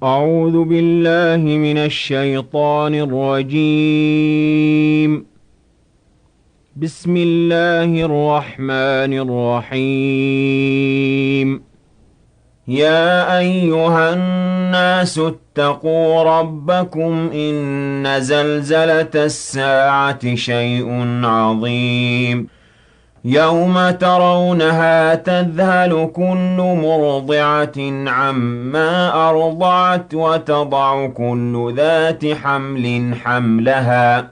أعوذ بالله من الشيطان الرجيم. بسم الله الرحمن الرحيم. يا أيها الناس اتقوا ربكم إن زلزلة الساعة شيء عظيم. يوم ترونها تذهل كل مرضعة عما أرضعت وتضع كل ذات حمل حملها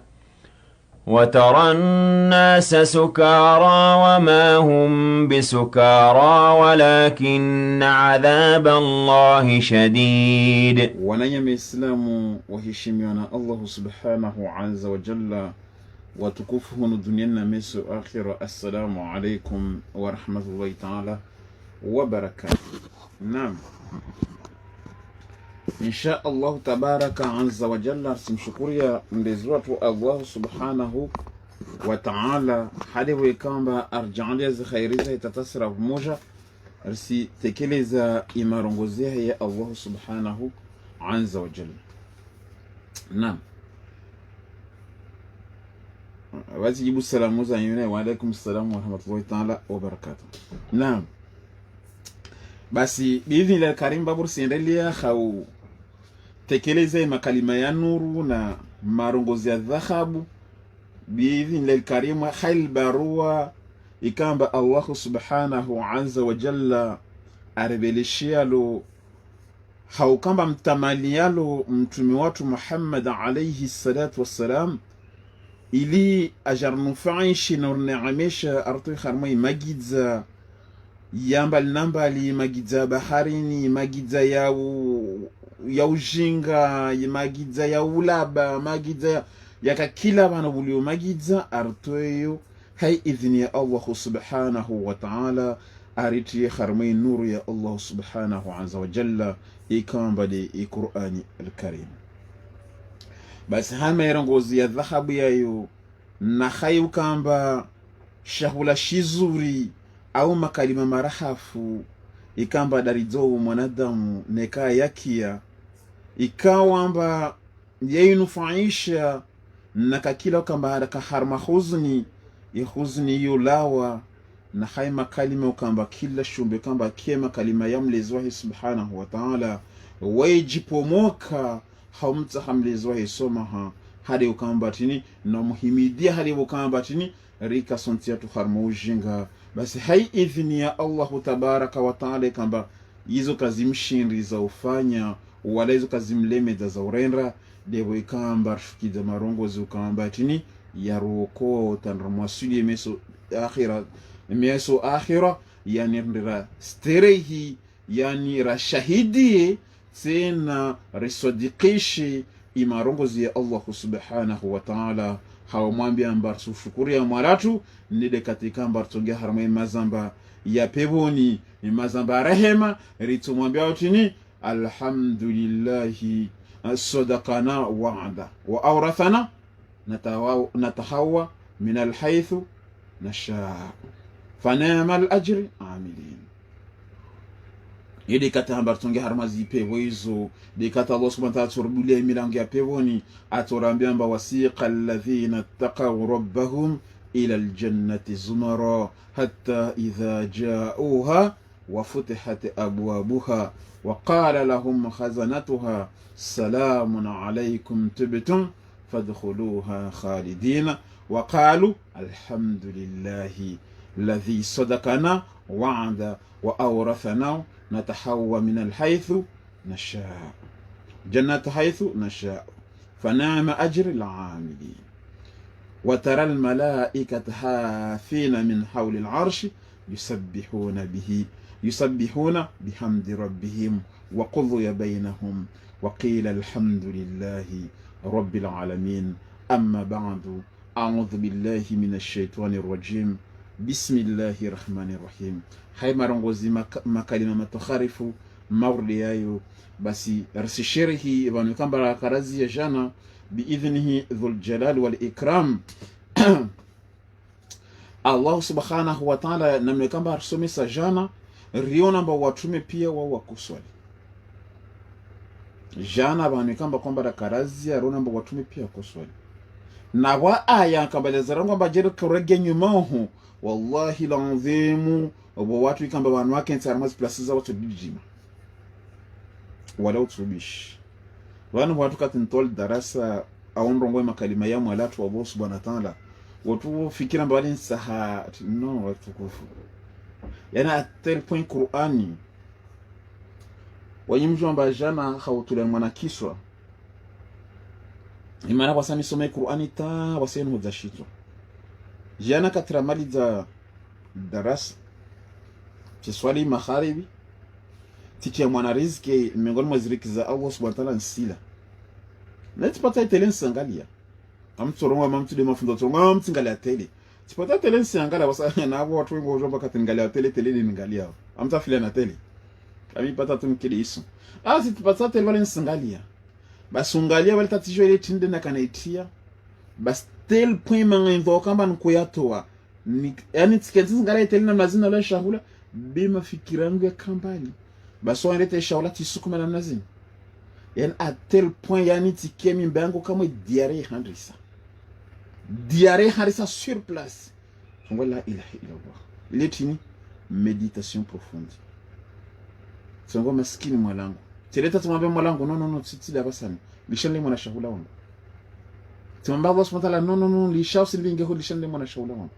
وترى الناس سكارى وما هم بسكارى ولكن عذاب الله شديد. Wananyama Islamu waheshimiwa na Allah subhanahu azza wa jalla, watukufu hunu duniani na meso akhira. Assalamu alaikum wa rahmatullahi ta'ala wa barakatuh. Naam, insha Allah tabaraka azza wa jalla simshukuria mlezi watu Allah subhanahu wa ta'ala hadi wekamba arjaalia za khairiza itatasira moja rsi tekeleza imarongozea ya Allah subhanahu azza wa jalla. Naam, wajibu salamu za yune wa alaikum salam wa rahmatullahi ta'ala wa barakatuh. Naam, basi biidhnillah karim babur siendelea khau tekeleza makalima ya nuru na marongozi ya dhahabu biidhnillah karim khail barua ikamba Allah subhanahu azza wa jalla arebeleshialo haukamba mtamalialo mtume watu Muhammad alayhi salatu wassalam ili ajarnufaishi na urneamesha artoi kharmai magidza yambal nambali magidza baharini magidza ya ujinga magidza ya ulaba magidza yaka kila bana bulio magidza artoyo hay idhni ya Allah subhanahu wa ta'ala ariti kharmai nuru ya Allah subhanahu azza wa jalla ikamba de Qur'ani al-Karim. Basi hama yarongozi ya dhahabu yayo na khayu kamba shahula shizuri au makalima marahafu ikamba darizo mwanadamu neka yakia ikawamba yainufaisha na kakila kamba haraka harma huzni yahuzni yulawa na hay makalima kamba kila shumbe kamba kema kalima ya mlezi wahi subhanahu wa ta'ala wajipomoka haumta hamlezi wahi somaha hadi ukamba tini na muhimidia hadi ukamba tini rika sontia tu harma ujinga. Basi hai idhni ya Allahu tabaraka wa ta'ala kamba hizo kazimshindri za ufanya wala hizo kazimlemeda za urenra devo ikamba shukida marongozi ukamba tini ya ruko tanramwasuli meso akhira yani ndira sterehi yani rashahidi tena risadiqishi imarongozi ya Allah subhanahu wa ta'ala hawamwambia ambar shukuri ya maratu nide katika ambar tonge harmai mazamba ya peboni ni mazamba rehema ritumwambia utini alhamdulillahi sadaqana wa'ada wa awrathana natahawa min alhaythu nashaa fanama al-ajri amilin. Yedi kata ambar tonge harmazi pevo hizo de kata Allah subhanahu wa ta'ala turbulia milango ya pevoni atorambia amba wasiqa alladhina taqaw rabbahum ila aljannati zumara hatta idha ja'uha wa futihat abwabuha wa qala lahum khazanatuha salamun alaykum tibtum fadkhuluha khalidina wa qalu alhamdulillahi الذي صدقنا وعد وأورثنا نتحوى من الحيث نشاء جنة حيث نشاء فنعم أجر العاملين. وترى الملائكة حافين من حول العرش يسبحون بحمد ربهم وقضي بينهم وقيل الحمد لله رب العالمين. أما بعد أعوذ بالله من الشيطان الرجيم. Bismillahi rahmani rahim. Hai marongozi makalima matokharifu maurdi yayo basi rasishirihi ibanu kambara karazi ya jana biidhnihi dhul jalal wal ikram. Allah subhanahu wa ta'ala namne kambara somesa jana riona mba watume pia wa wakuswali jana banu kamba kwamba dakarazi arona mbo watume pia koswali na wa aya kamba lezara kwamba jere kurege nyuma ho wallahi lanzimu obo watu kamba banu wake ntaramazi places za watu dijima wala utubish wana watu katintol darasa aonrongo makalima ya mwalatu wa Allah subhanahu wa ta'ala watu fikira mbali saha no watu kufu yana à tel point Qur'ani wanyimjwa amba jana khawtulan mwana kiswa imana wasami some Qur'ani ta wasenu mudashito jana katra mali za darasa kiswali magharibi tikia mwana riziki miongoni mwa riziki za Allah subhanahu wa ta'ala nsila na tipata tele sangalia amtsoronga mamtude mafundo tsoronga mtsingalia tele tipata tele sangalia wasa na abo watu wengi wajomba katingalia tele ni ngalia amtafile na tele kami pata tumkili iso si tipata tele wale sangalia basungalia wale tatijo ile tinde na kanaitia bas tel point manga invoka mba nkoyatoa ni yani tikenzi sangalia tele na mazina la shahula bima fikirangu ya kambali baso ndete shahula tisukuma na nazini yani à tel point yani tikemi mbango kama diarrhée handisa sur place songo la ilaha illallah ile tini méditation profonde songo maskini mwalangu tileta tumwambia mwalangu no titi la basani lishane mwana shahula wangu tumwambia Allah subhanahu wa ta'ala no lisha usilinge ho lishane mwana shahula wangu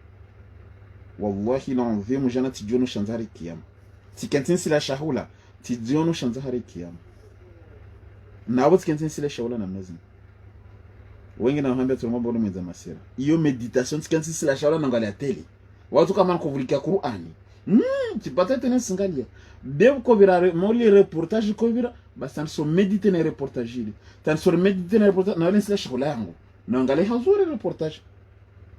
wallahi l'envie jana tijono shanzari kiyama tikentin sila shahula tijono shanzari kiyama na abo tikentin sila shahula na mnazini wengi na wahambia tulomba bolo mweza masira iyo meditation tikentin sila shahula na ngali ya tele watu kama nkuvulikia Qur'ani tipata tene singalia dev ko vira moli reportage ko vira basi so medite na reportage ile tan so medite na reportage na wale sila shahula yangu na ngali hazuri reportage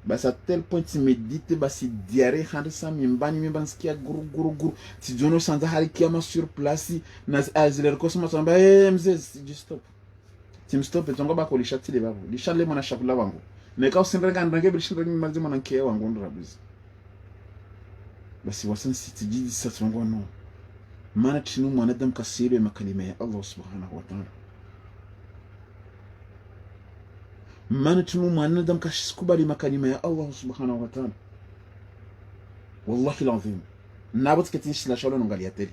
basi à tel point tu médites basi diarrhée handisa mimbani skia guru ti jono sanza hali kiama sur place na azler kosma samba mzee just stop tongo ba ko lishati le babo lishale mwana shakula wangu neka usinrenga ndrange bilishinde mazi mwana nke wangu ndo rabizi basi wasan sitiji satongo no maana tinu mwanadamu kasiri makalima ya Allah subhanahu wa ta'ala maana tunu mwanadamu kashikubali makalima ya Allah subhanahu wa ta'ala wallahi alazim nabot ketish la shalo ngali ateli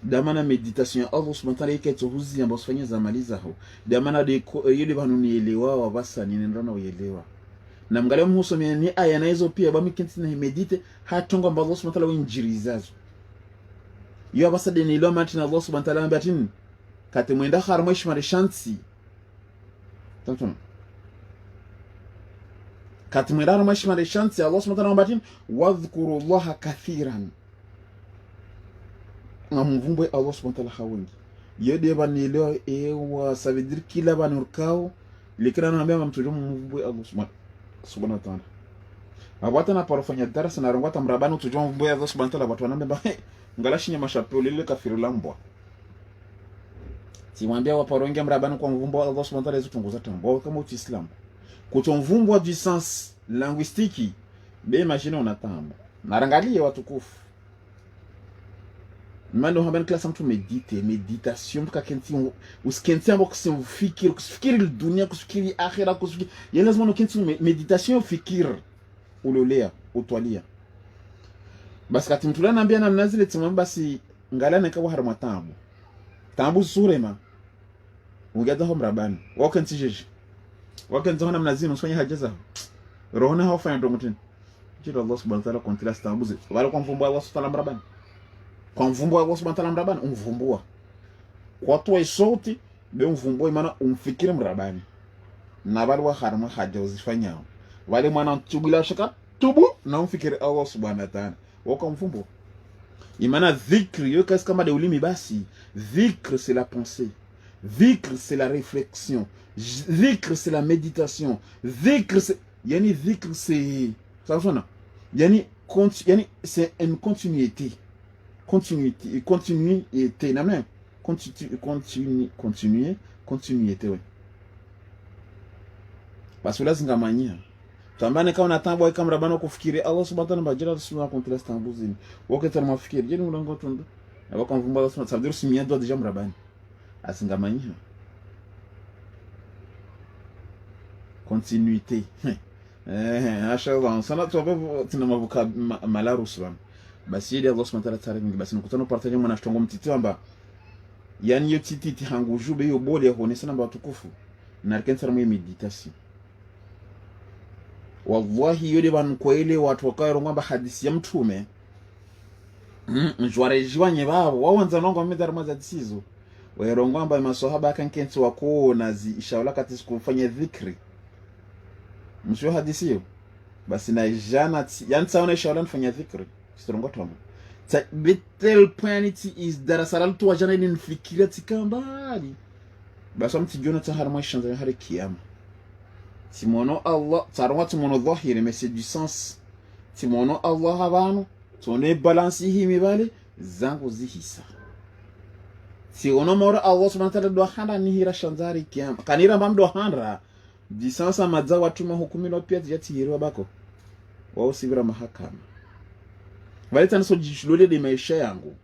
damana meditation ya Allah subhanahu wa ta'ala iketo huzi ambazo fanya zamaliza ho damana de yule banu nielewa wa basa ninendana uelewa na mgalia mhuso ni aya na hizo pia bamikenti na medite hatongo ambazo Allah subhanahu wa ta'ala winjirizazo yo basa de nielewa matina Allah subhanahu wa ta'ala ambatin katemwenda harmo shimari shansi tanton katmirana mashima de shanti Allah subhanahu wa ta'ala wadhkuru Allah kathiran ngamvumbe Allah subhanahu wa ta'ala hawingi yede banileo ewa ça veut dire kila banurkao likira naambia mtujo mvumbe Allah subhanahu wa ta'ala abata na parofanya darasa na rongota mrabani tujo mvumbe Allah subhanahu wa ta'ala watu wanaambia ngalashinya mashapo lile kafiru lambwa timwambia waparongia mrabani kwa mvumbo wa Allah subhanahu wa ta'ala zitunguza tambo kama Uislamu kutomvumbwa du sens linguistique be imagine unatambo narangalie watukufu mando habana class mtu meditation kakenti uskenti ambo kufikiri dunia kufikiri akhira kufikiri yeye lazima ukenti meditation fikir ulolea utwalia basi kati mtu ananiambia na mnazile timwambia basi ngalana kwa harama tambu surema ungeza ho mrabani wakanti jeje wakanti hona mnazini usifanye haja zao rohona hawafanya ndo mtini jira Allah subhanahu wa ta'ala kontila stambuze wala kwa mvumbo Allah subhanahu mrabani kwa mvumbo Allah subhanahu wa ta'ala mrabani umvumbua kwa toa sauti be umvumbua maana umfikiri mrabani na bali wa harama haja uzifanya wale mwana tubila shaka tubu na umfikiri Allah subhanahu wa ta'ala wako mvumbo imana dhikri yo kasi kama de ulimi basi dhikr c'est la pensée dhikr c'est la réflexion dhikr c'est la méditation dhikr c'est yani dhikr c'est ça sonne yani c'est une continuité namna continuité ouais parce que là zingamania tambane kama natambwa kama rabana kufikiri Allah subhanahu wa ta'ala bajira sunna kontrast tambuzini wakati mafikiri jeni mlango tundu abako mvumba Allah subhanahu wa ta'ala simia do deja mrabani asingamanya continuité inshallah sana tu tuna mavuka malaru subhanahu basi ile Allah subhanahu wa ta'ala mingi basi nikutano partager mwana shtongo mtiti amba yani yo titi hangu jube yo bole hone sana ba tukufu na kensa mu meditation wallahi yode ban ko ile watu wakairo ngamba hadithi ya mtume njware jiwanye babo wawanza nongo medar mazatizo wairongwamba maswahaba kankensi wako na ishawala kati sikufanya dhikri msho hadithi hiyo basi na jana yani sauna ishawala nifanya dhikri sirongo tomo ta betel point is darasala tu wajana ni nifikiria tikambali basi mtijona tahara mwishanza hari kiyama timono Allah taronga timono dhahiri mais c'est du sens timono Allah habano tone balance himi bale zangu zihisa si ono mora Allah subhanahu wa ta'ala do handa ni hira shanzari kiyama kanira mamdo handa disansa madza watuma hukumilo pia tijatihirwa bako wao sivira mahakama wale tanaso jishulole de maisha yangu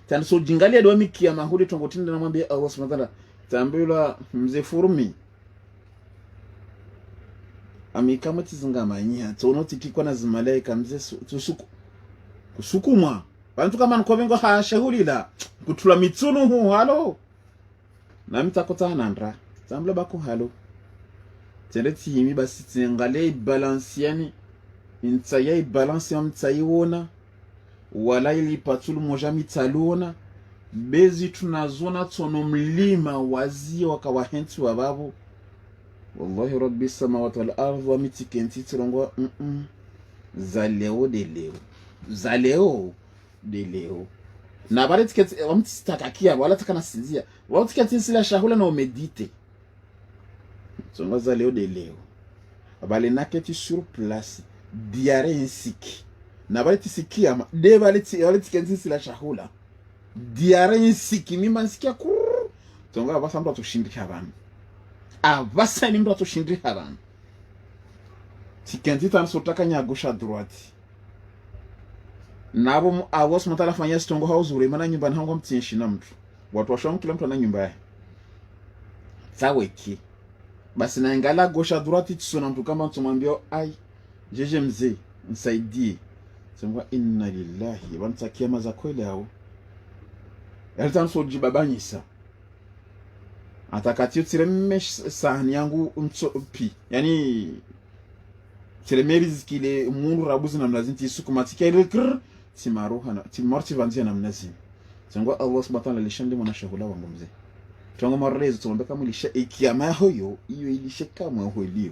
tanaso jingalia do mikiyama hudi tongotinda na mwambie Allah subhanahu wa ta'ala tambula mze furumi amikama tizingamanya tono tikikwa na zimalaika mze tusuku kusukumwa bantu kama nkovengo hashahulila kutula mitsunu hu halo na mitakota nandra tambula bako halo teleti yimi basi tsengale balance yani intsaya balance ya mtsayiona wala ili patulu moja mitsalona bezi tunazona tsono mlima wazi wakawahentu wababo wallahi rabbi samawati wal ardh wa mitikenti trongo zaleo de leo na bale tiketi wamtistatakia wala takana sinzia wala tiketi sila shahula na medite trongo zaleo de leo bale naketi sur place diare insiki na bale tisikia de bale tiketi sila shahula diare insiki mima nsikia trongo abasa mtu atushindika abantu avasa ni mtu atushindika abantu tikenti tansotaka nyagusha droite nabo Allah subhanahu wa ta'ala fanya stongo hauzure mana nyumba nhango mtinshi na mtu watu washamu kila mtu ana nyumba yake saweki basi na ngala gosha droite tsona mtu kama tumwambio ai jeje mzee msaidie sema inna lillahi wa ntakia maza kweli hao yalitanso jibabanyisa atakati utireme sahani yangu mtsopi yani telemeriz kile mundu rabuzi na mlazinti sukumatika ile kr timaruha na timorti vanzia na mnazi tangwa Allah subhanahu wa ta'ala lishande mwana shahula wangu mzee tangwa marezo tumbe kama lisha ikiyama hoyo iyo ilishe kama hoyo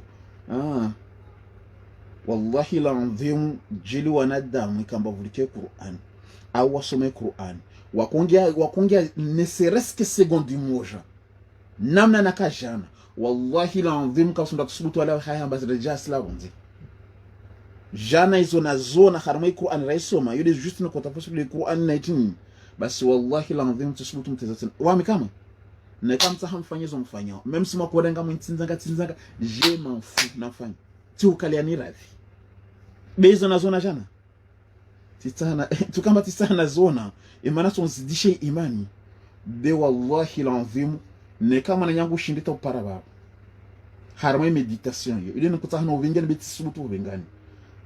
wallahi la ndhim jili wanadamu kamba vulike Qur'an au wasome Qur'an wakongia ne serait-ce que seconde moja namna nakajana wallahi la ndhim kasunda kusubutu wala haya mbazreja sala bonzi jana hizo na zona harmai Qur'an raisoma yule juste na kutafuta ile Qur'an 19 basi wallahi la ndhim tusubutu mtezatena wami kama na kama mtahamfanyizo mfanyao même si makorenga mwintinzanga je m'en fous nafanya tu kaliani radhi bezo na zona jana titana tukamba titana zona imana tunzidishe imani be wallahi la ndhim ne kama na nyangu shindita upara baba harmai meditation ile nikutana uvingani betisubutu uvingani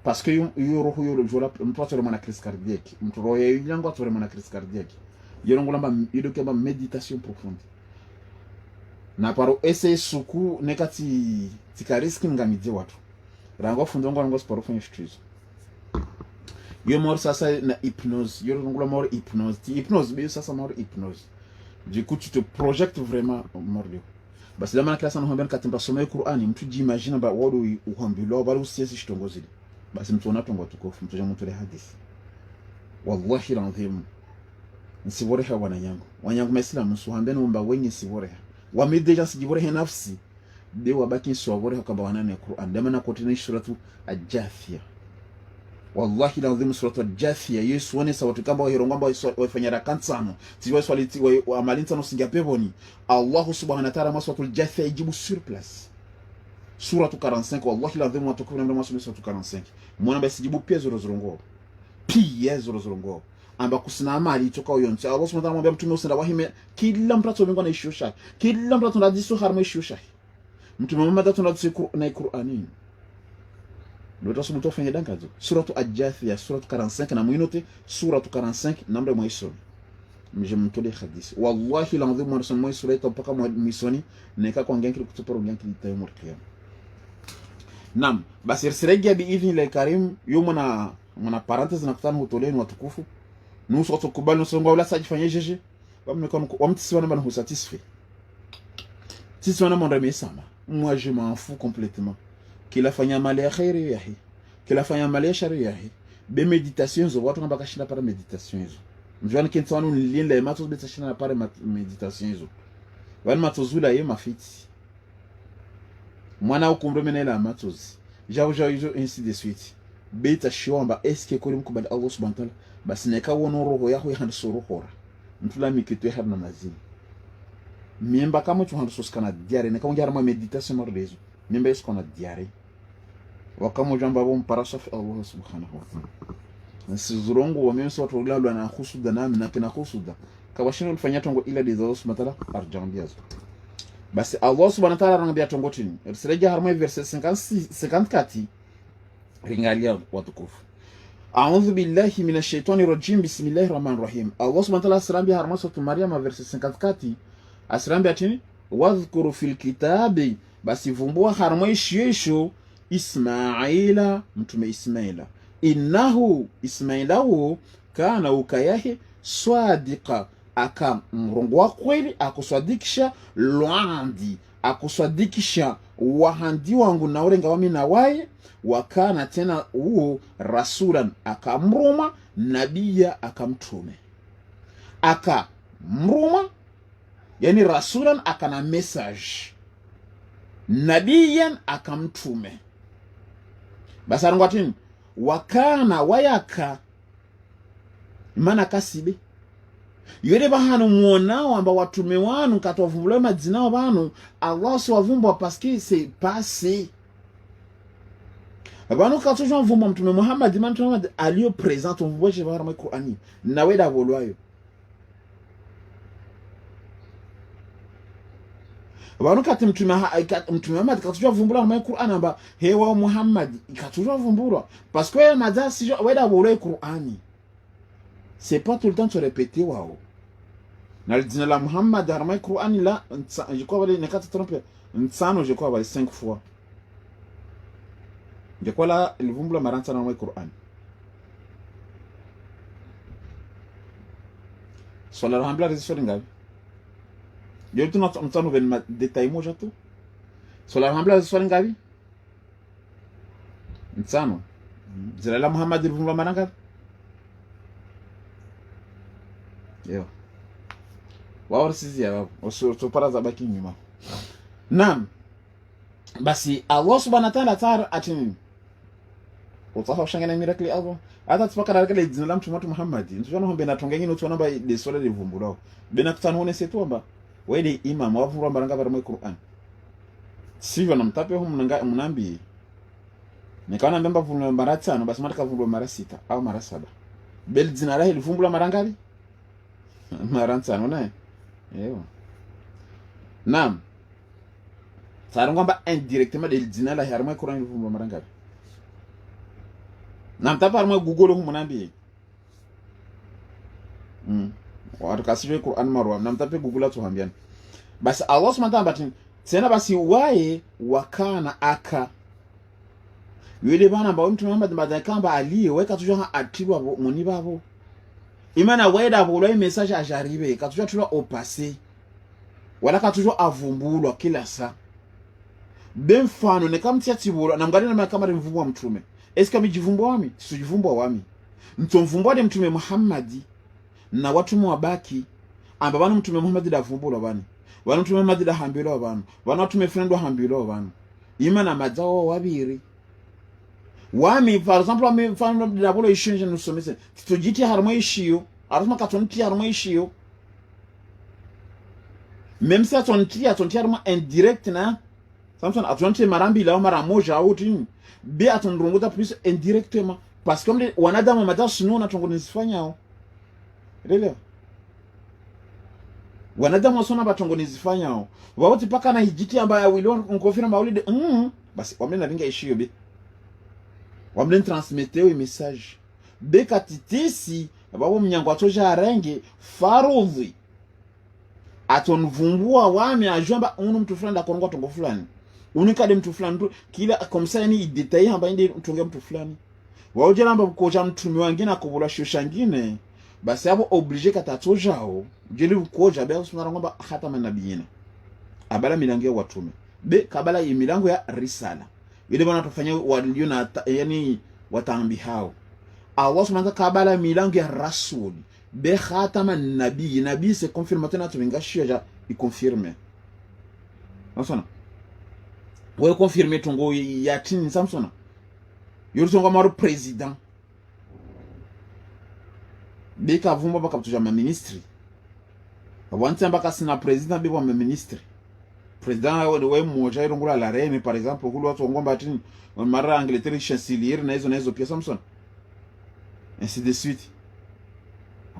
parce que yo roho yo jola mtu atore mana crise cardiaque mtu roho yo yango atore mana crise cardiaque yo ngolamba yo kamba meditation profonde na paro ese suku nekati tikariski ngamidze watu rango fundongo rango sport fanya shtrizo yo mor sasa na hypnose yo ngolamba mor hypnose be sasa mor hypnose du coup tu te projettes vraiment mordio basi la mana klasa no hambana katimba soma Qur'ani mtu jimagine ba wado uhambilo bali usiesi shitongozile basi mtu unatongo tukofu mtu jamu tule hadithi wallahi lazim nsiboreha wanyangu maislamu suhambeni umba wenye siboreha wamedeja sijiboreha nafsi de wabaki siboreha kaba wanane Qur'an dama na kotina suratu al-Jathia wallahi lazim suratu al-Jathia Yesu wone sawatu kamba hirongamba wafanya rakantsano tiwa swaliti wa amalinta no singapevoni Allah subhanahu wa ta'ala maswatu al-Jathia ijibu sur place suratu 45 wallahi lazim watukuna mwa suratu 45 mwana basi jibu pia 00 pia 00 amba kusina mali toka uyonse. Allah subhanahu wa ta'ala amwambia mtume usenda wahime kila mtu atomengwa na ishusha, kila mtu atonadisu harma ishusha. Mtume Muhammad atonadisu na Qur'ani ndio tasoma tofanya dankazo suratu Al-Jathiyah suratu 45 na mwinote suratu 45 namre mwisoni mjemtole hadisi wallahi l'azim marsan mwisoni mpaka mwisoni neka kwa ngenki kutuporo ngenki tayumur qiyam. Nam basi risregia bi idhni la karim yomona mwana parenthèse na kutana hotoleni watukufu nusu tukubali nusu ngwa wala sajifanye jeje wamekon wamtisi wana bana satisfait tisi wana monde mesama moi je m'en fous complètement kila fanya mali ya khairi yahi kila fanya mali ya shari yahi be meditation zo watu ngamba kashinda para meditation zo mjwana kintu wanu nilinda ya matos beta shina para meditation zo wanu matozula ye mafiti mwana ukumrome na ila matos jao izo ainsi de suite beta shiomba eske kuri mkubali Allah subhanahu wa ta'ala basi neka wono roho yako ya suru hora mtula mikitu ya harna mazini miemba kama tu handu soskana diare neka unjara ma meditation mordezo miemba iskona diare wakamo jamba bom parasafi Allah subhanahu wa ta'ala nsizurongo wa mimi watu wala na khusuda na mina kina khusuda kawashino ulifanya tongo ila de Allah subhanahu wa ta'ala arjandiazo basi Allah subhanahu wa ta'ala rangbia tongo tini sireja harma verset 54 ringalia watukufu a'udhu billahi minash shaitani rajim bismillahir rahmanir rahim. Allah subhanahu wa ta'ala asrambia harma suratu Maryam verset 54 asrambia tini wadhkuru fil kitabi basi vumbua harma ishiesho Ismaila mtume Ismaila innahu Ismailahu kana ukayahi swadika aka mrongo kweli akuswadikisha luandi akuswadikisha wahandi wangu na urenga wami na wae wakana tena rasulan akamruma nabia akamtume akamruma yani rasulan akana message nabiyan akamtume basa ngwatini wakana wayaka mana kasibe yore bahano muonao amba watume wanu katwavumbula madina wabanu Allah so wavumbwa parce que c'est passé abanu katujwa vumba mtume Muhammad Muhammad alio présent on voit je voir ma Qur'ani na weda volwayo abanu kati mtume Muhammad katujwa vumbula ma Qur'ani amba hewa Muhammad katujwa vumbura parce que madza si weda volwayo Qur'ani c'est pas tout le temps se répéter waouh na dina la Muhammad harma Qur'ani la je crois ne kata tromper nsano je crois 5 fois je crois là il vumbula maranta na Qur'ani sur la rambla réseau ngabi je tu not nsano ven détail mo jato sur la rambla réseau ngabi nsano dina la Muhammad il vumbula maranga yo wao sisi ya waso para za baki nyuma. Naam basi Allah subhanahu wa ta'ala tar atini utafa shangana miracle Allah hata tupaka kale jina la mtu Muhammad ntuona hombe na tonga ngine tuona ba de sole de vumbulao bena kutanone setuamba wede imam wavura baranga bara Qur'an sivyo namtape humu mnambi nikaona mbemba vumbula mara 5 basi mataka vumbula mara 6 au mara 7 bel jina la vumbula mara ngapi mara 5 naye ewa naam sara ngomba indirectement del dina la harma Qur'an vumbula mara ngapi nam tapar mo Google humu nambi watu kasijwe Qur'an marwa nam tape Google tu hambiana basi Allah subhanahu wa ta'ala tena basi wae wakana aka yule bana ba mtu Muhammad madakamba aliye weka tujwa atibu muni babo imana weda bolwa message ajaribe katujwa tulwa au passé wala katujwa avumbulwa kila saa benfano ne kamtia tibulwa na mgani na kamera mvumbwa mtume eska mijivumbwa wami sijivumbwa wami mtomvumbwa de mtume Muhammad na watu wabaki amba bana mtume Muhammad da vumbulwa bani wana mtume Muhammad da hambilo bana wana mtume friend wa hambilo bana imana mazao wabiri wami par exemple wami mfano da bolo ishinje nusomese tujiti harmo ishiyo aruma katonti harmo ishiyo même si atonti harmo indirect na samson atonti marambi la mara moja au tin be atondrongoza plus indirectement parce que wanadamu mata sino na tongo nisifanyao Elewa. Wanadamu wasona batongoni zifanyao. Wawoti paka na hijiti ambaye wiliwa nkofira maulide. Basi wamle na ringa ishiyo be. Wamle transmeteo i message. Beka titisi babo mnyango atoja arenge farudhi. Atonvumbua wame ajamba mtu fulani da korongo tongo fulani. Unikade mtu fulani kila komsa ni detail hamba inde mtunge mtu fulani. Waoje namba koja mtumi wangine akubula shosha ngine. Basi abo oblige katatojao jeli koja be usumara ngomba hata manabiyina. Abala milango ya watume. Be kabala ya milango ya risala. Ile bana tufanya walio na yani watambi hao. Allah subhanahu kabala milango ya rasul. Be khatama nabii. Nabii se confirme tena tumingashia ja i confirme. Nasona. Wewe confirme tongo ya tini Samsona. Yorutonga maru president. Beka vumba baka tuja ma ministry. Wanti ambaka sina president beba ma ministry. President wewe mmoja irongula la reine par exemple kulu watu ngomba tini mara Angleterre chancelier na hizo pia Samson. Ainsi de suite.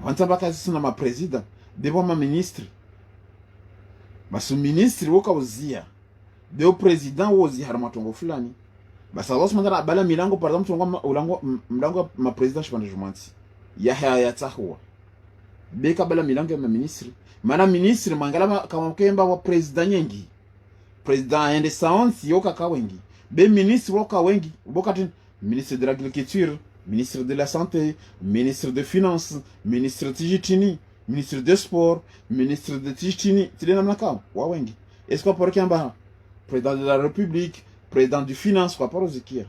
Wanti ambaka sina ma president beba ma ministry. Basu ministry woka uzia. Deo president wozi harmatongo fulani. Basa Allah subhanahu bala milango par exemple tongo ulango mlango ma president shipanda jumanti. Yahya yatahwa. Beka bala milango ya ma ministry. Mana ministre mangala kama kemba wa president nyengi. President aende saonsi yoka ka wengi. Be ministre woka wengi. Boka tin ministre de l'agriculture, ministre de la santé, ministre de finances, ministre tijitini, ministre de sport, ministre de tijitini. Tile namna kao wa wengi. Est-ce qu'on pourrait kemba président de la république, président du finance kwa paro zikia.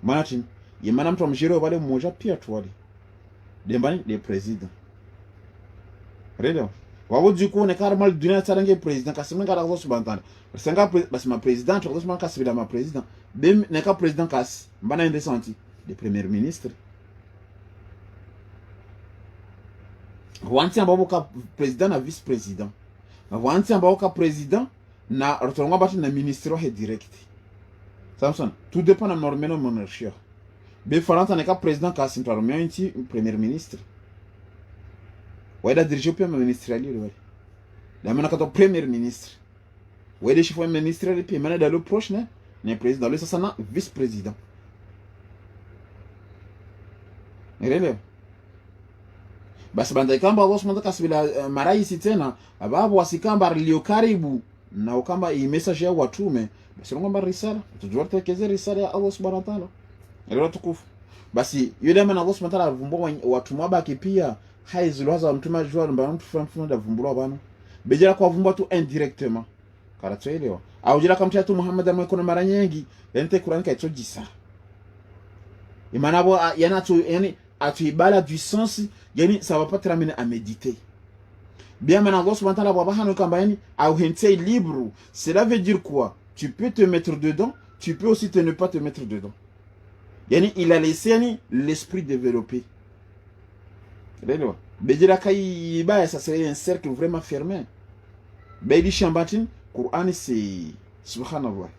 Mana tin yemana mtu mjiro wale mmoja pia tuwali. Dembani le président. Reda. Wawo duko ne karmal dunia tarange president kasima ngara Allah subhanahu wa ta'ala. Senga basi ma president Allah subhanahu kasibila ma president. Bem ne ka president kas mbana ende santi de premier ministre. Wanti ambao ka president na vice president. Wanti ambao ka president na rotonga bati na ministre he direct. Samson, tout dépend na normeno monarchie. Be Faranta ne ka president kasim taromio inti premier ministre. Waida dirige pia ministre ali wale. Da mana kato premier ministre. Waida chef ministre ali pia mana da lo proche ne président le sasa na vice président. Erele. Basi banda ikamba Allah subhanahu kasibila maraisi tena ababu wasikamba lio karibu na ukamba i message ya watume basi ngomba risala tujua tekeze risala ya Allah subhanahu wa ta'ala. Erele tukufu. Basi yule mana Allah subhanahu wa ta'ala vumbwa watumwa baki pia haizulwaza mtuma jua mba mtu fulani da vumbulwa bana bejera kwa vumbwa tu indirectement karatoelewa au jira kamtia tu Muhammad amekona mara nyingi yani te Qur'an ka itojisa imana bo yana tu yani atu ibala du sens yani ça va pas te ramener à méditer bien maintenant Allah subhanahu wa ta'ala baba hanu kamba yani au hente libre cela veut dire quoi tu peux te mettre dedans tu peux aussi te ne pas te mettre dedans yani il a laissé yani l'esprit développer. Bejira kai baya ça serait un cercle vraiment fermé. Beidi shambatin Qur'ani c'est subhanallah.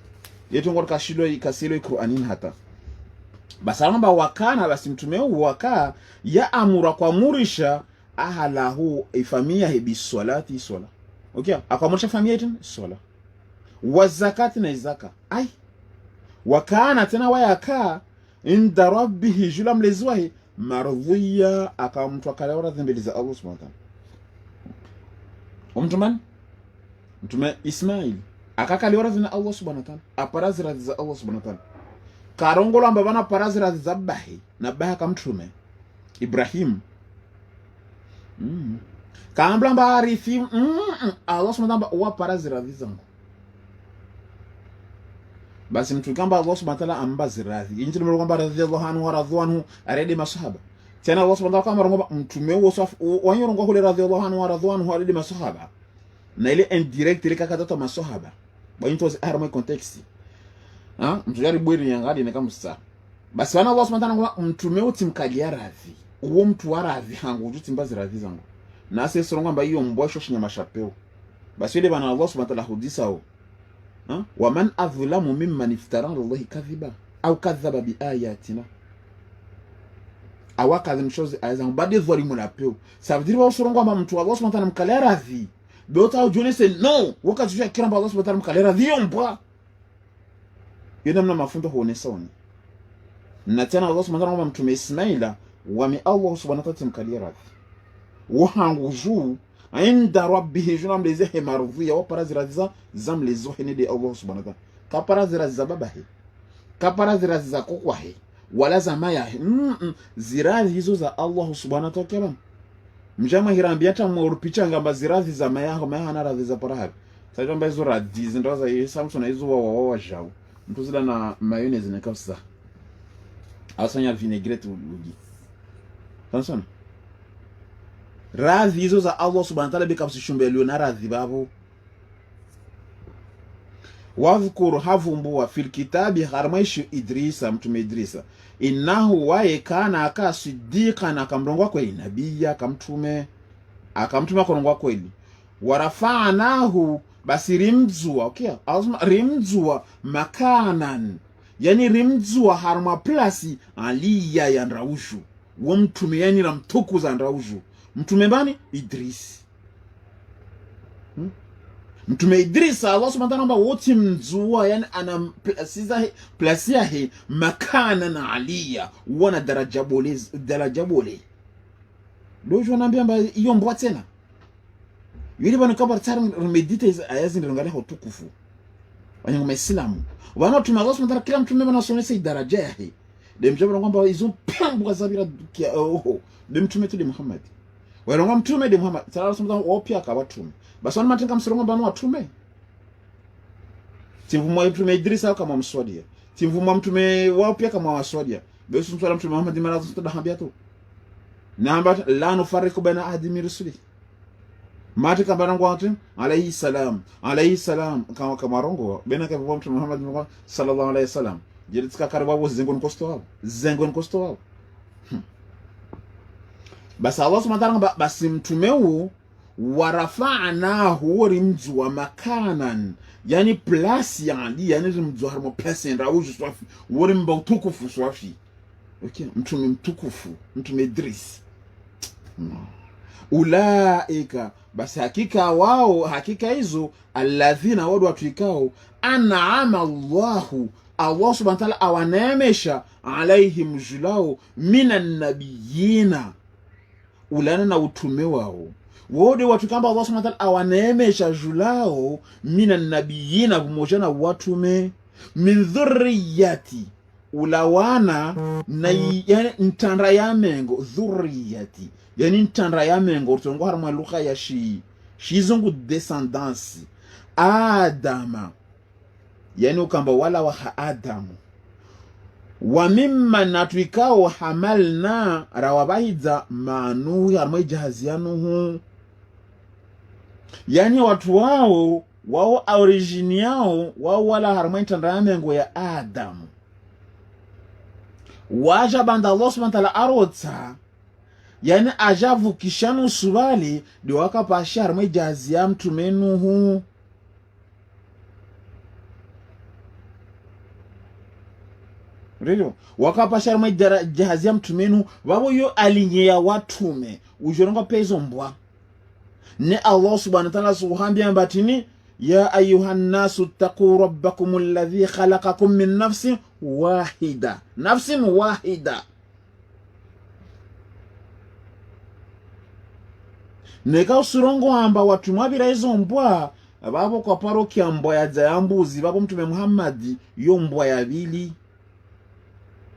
Yetu ngor kashilo ikasilo Qur'anin hata. Basalamba wakana basi mtume waka ya amura kwa murisha ahalahu ifamia hebi salati sola. Okay? Akamurisha famia yetu sola. Wa zakati na zaka. Ai. Wakana tena wayaka inda rabbihi julam lezwahi marudhiya akamtu akalewa dhambi za Allah subhanahu wa ta'ala. Mtume Ismail akakalewa dhambi za Allah subhanahu wa ta'ala. Aparazira za Allah subhanahu wa ta'ala. Karongolo ambabana parazira za bahi na baha kamtume Ibrahim. Kambla mbarifi Allah subhanahu wa ta'ala wa parazira zangu. Basi mtu kamba Allah subhanahu wa ta'ala ambaziradhi injili mro kwamba radhiyallahu anhu wa radhwanu arede masahaba tena Allah subhanahu wa ta'ala kwamba mtume wanyorongo kule radhiyallahu anhu wa radhwanu arede masahaba na ile indirect ile kakata masahaba bwinto arma context mtu yari bwiri yangadi ne kamsa basi wana Allah subhanahu wa ta'ala mtume utimkalia radhi uwo mtu wa radhi hangu utimbazi radhi zangu na sasa songa mba hiyo mbosho shinyama chapeo basi ile bana Allah subhanahu wa ta'ala hudisa ومن أظلم ممن افترى على الله كذبا أو كذب بآياتنا awaka zimshozi azan bade dhori mulapeo savdiri wa usurongo ama mtu Allah subhanahu wa ta'ala mkalera radhi beota ujone se no wakati ya kiramba Allah subhanahu wa ta'ala mkalera radhi yombwa yenda mna mafundo huonesa oni na tena Allah subhanahu wa ta'ala mtume Ismaila wami Allah subhanahu wa ta'ala mkalera radhi wahangu juu inda rabbihi junam lezehe marudhiya wapara ziraziza zamlezohene de Allah subhanahu wa ta'ala kapara ziraziza babahe kapara ziraziza kokwahe wala za maya zirazi hizo za Allah subhanahu wa ta'ala mjama hirambia hata mwarupicha ngamba zirazi za maya hana radhi za parahabi sajwa mba hizo radhi zindawaza hiyo Samson hizo wawawa jao mtu zila na mayonnaise na kapsa asanya vinaigrette uji Samson radhi hizo za Allah subhanahu wa ta'ala bikapsi shumbelio na radhi babo wadhkuru havumbua fil kitabi harmaishu Idrisa mtume Idrisa innahu wae kana aka siddiqan akamrongwa kweli nabiya akamtume akamrongwa kweli warafa'nahu basi rimzua okay azma rimzua makanan yani rimzua harma plasi aliya ya nraushu wa mtume yani ramtukuza nraushu mtume bani Idris mtume Idrisa Allah subhanahu wa ta'ala wote mzua yani ana plasia he makana na aliya wana daraja bole dojo naambia mba hiyo mbwa tena yule bwana kabla tsari medite ayazi ndongalea utukufu wanyangu maislamu wana tuma Allah subhanahu wa ta'ala kila mtume bana sonese daraja yake de mjabara kwamba hizo pembo zabira de mtume tu de Muhammad wala mtume de Muhammad sallallahu alaihi wasallam wapia akawatume basi wana matenga msirongo bana watume timvumwa mtume Idrisa kama mswadia timvumwa mtume wapia kama waswadia basi mtume Muhammad mara tutadahambia tu namba la nufariku baina ahadi min rusuli mati kambana ngwatu alayhi salam kama rongo baina ka mtume Muhammad sallallahu alaihi wasallam jelitika karibabo zengon kosto wao basi Allah subhanahu wa ta'ala basi mtume huu warafa'nahu rimzwa makanan yani place yani rimzwa harmo place ndrauju swafi worimba utukufu swafi okay mtume mtukufu mtume Idris ulaika basi hakika wao hakika hizo alladhina watu ikao an'ama Allah subhanahu wa ta'ala awaneemesha alaihim julao minan nabiyina ulana na utume wao wode watu kamba Allah subhanahu wa ta'ala awaneemesha julao minan nabiyina pamoja na watume min dhurriyati ulawana na yani ntandra ya mengo dhurriyati yani ntandra ya mengo utongo harma lugha ya shizungu descendance adama yani ukamba wala wa adamu wa mimma natwikao hamalna rawabaiza manu harma jahazianuhu yani watu wao origini yao wao wala harma ntandra ya mengo ya adamu waja banda Allah subhanahu wa ta'ala arota yani ajavu kishanu subali di wakapasha harma jahazia mtume Nuhu Rilo wakapasha harma jahazia mtume Nuhu wabo yo alinyea watume ujoronga pezo mbwa ne Allah subhanahu wa ta'ala suhambia mbatini ya ayuhan nasu taqu rabbakum alladhi khalaqakum min nafsin wahida neka usurongo amba watu mwabira hizo mbwa babo kwa parokia mbwa ya zambuzi babo mtume Muhammad yo mbwa ya bili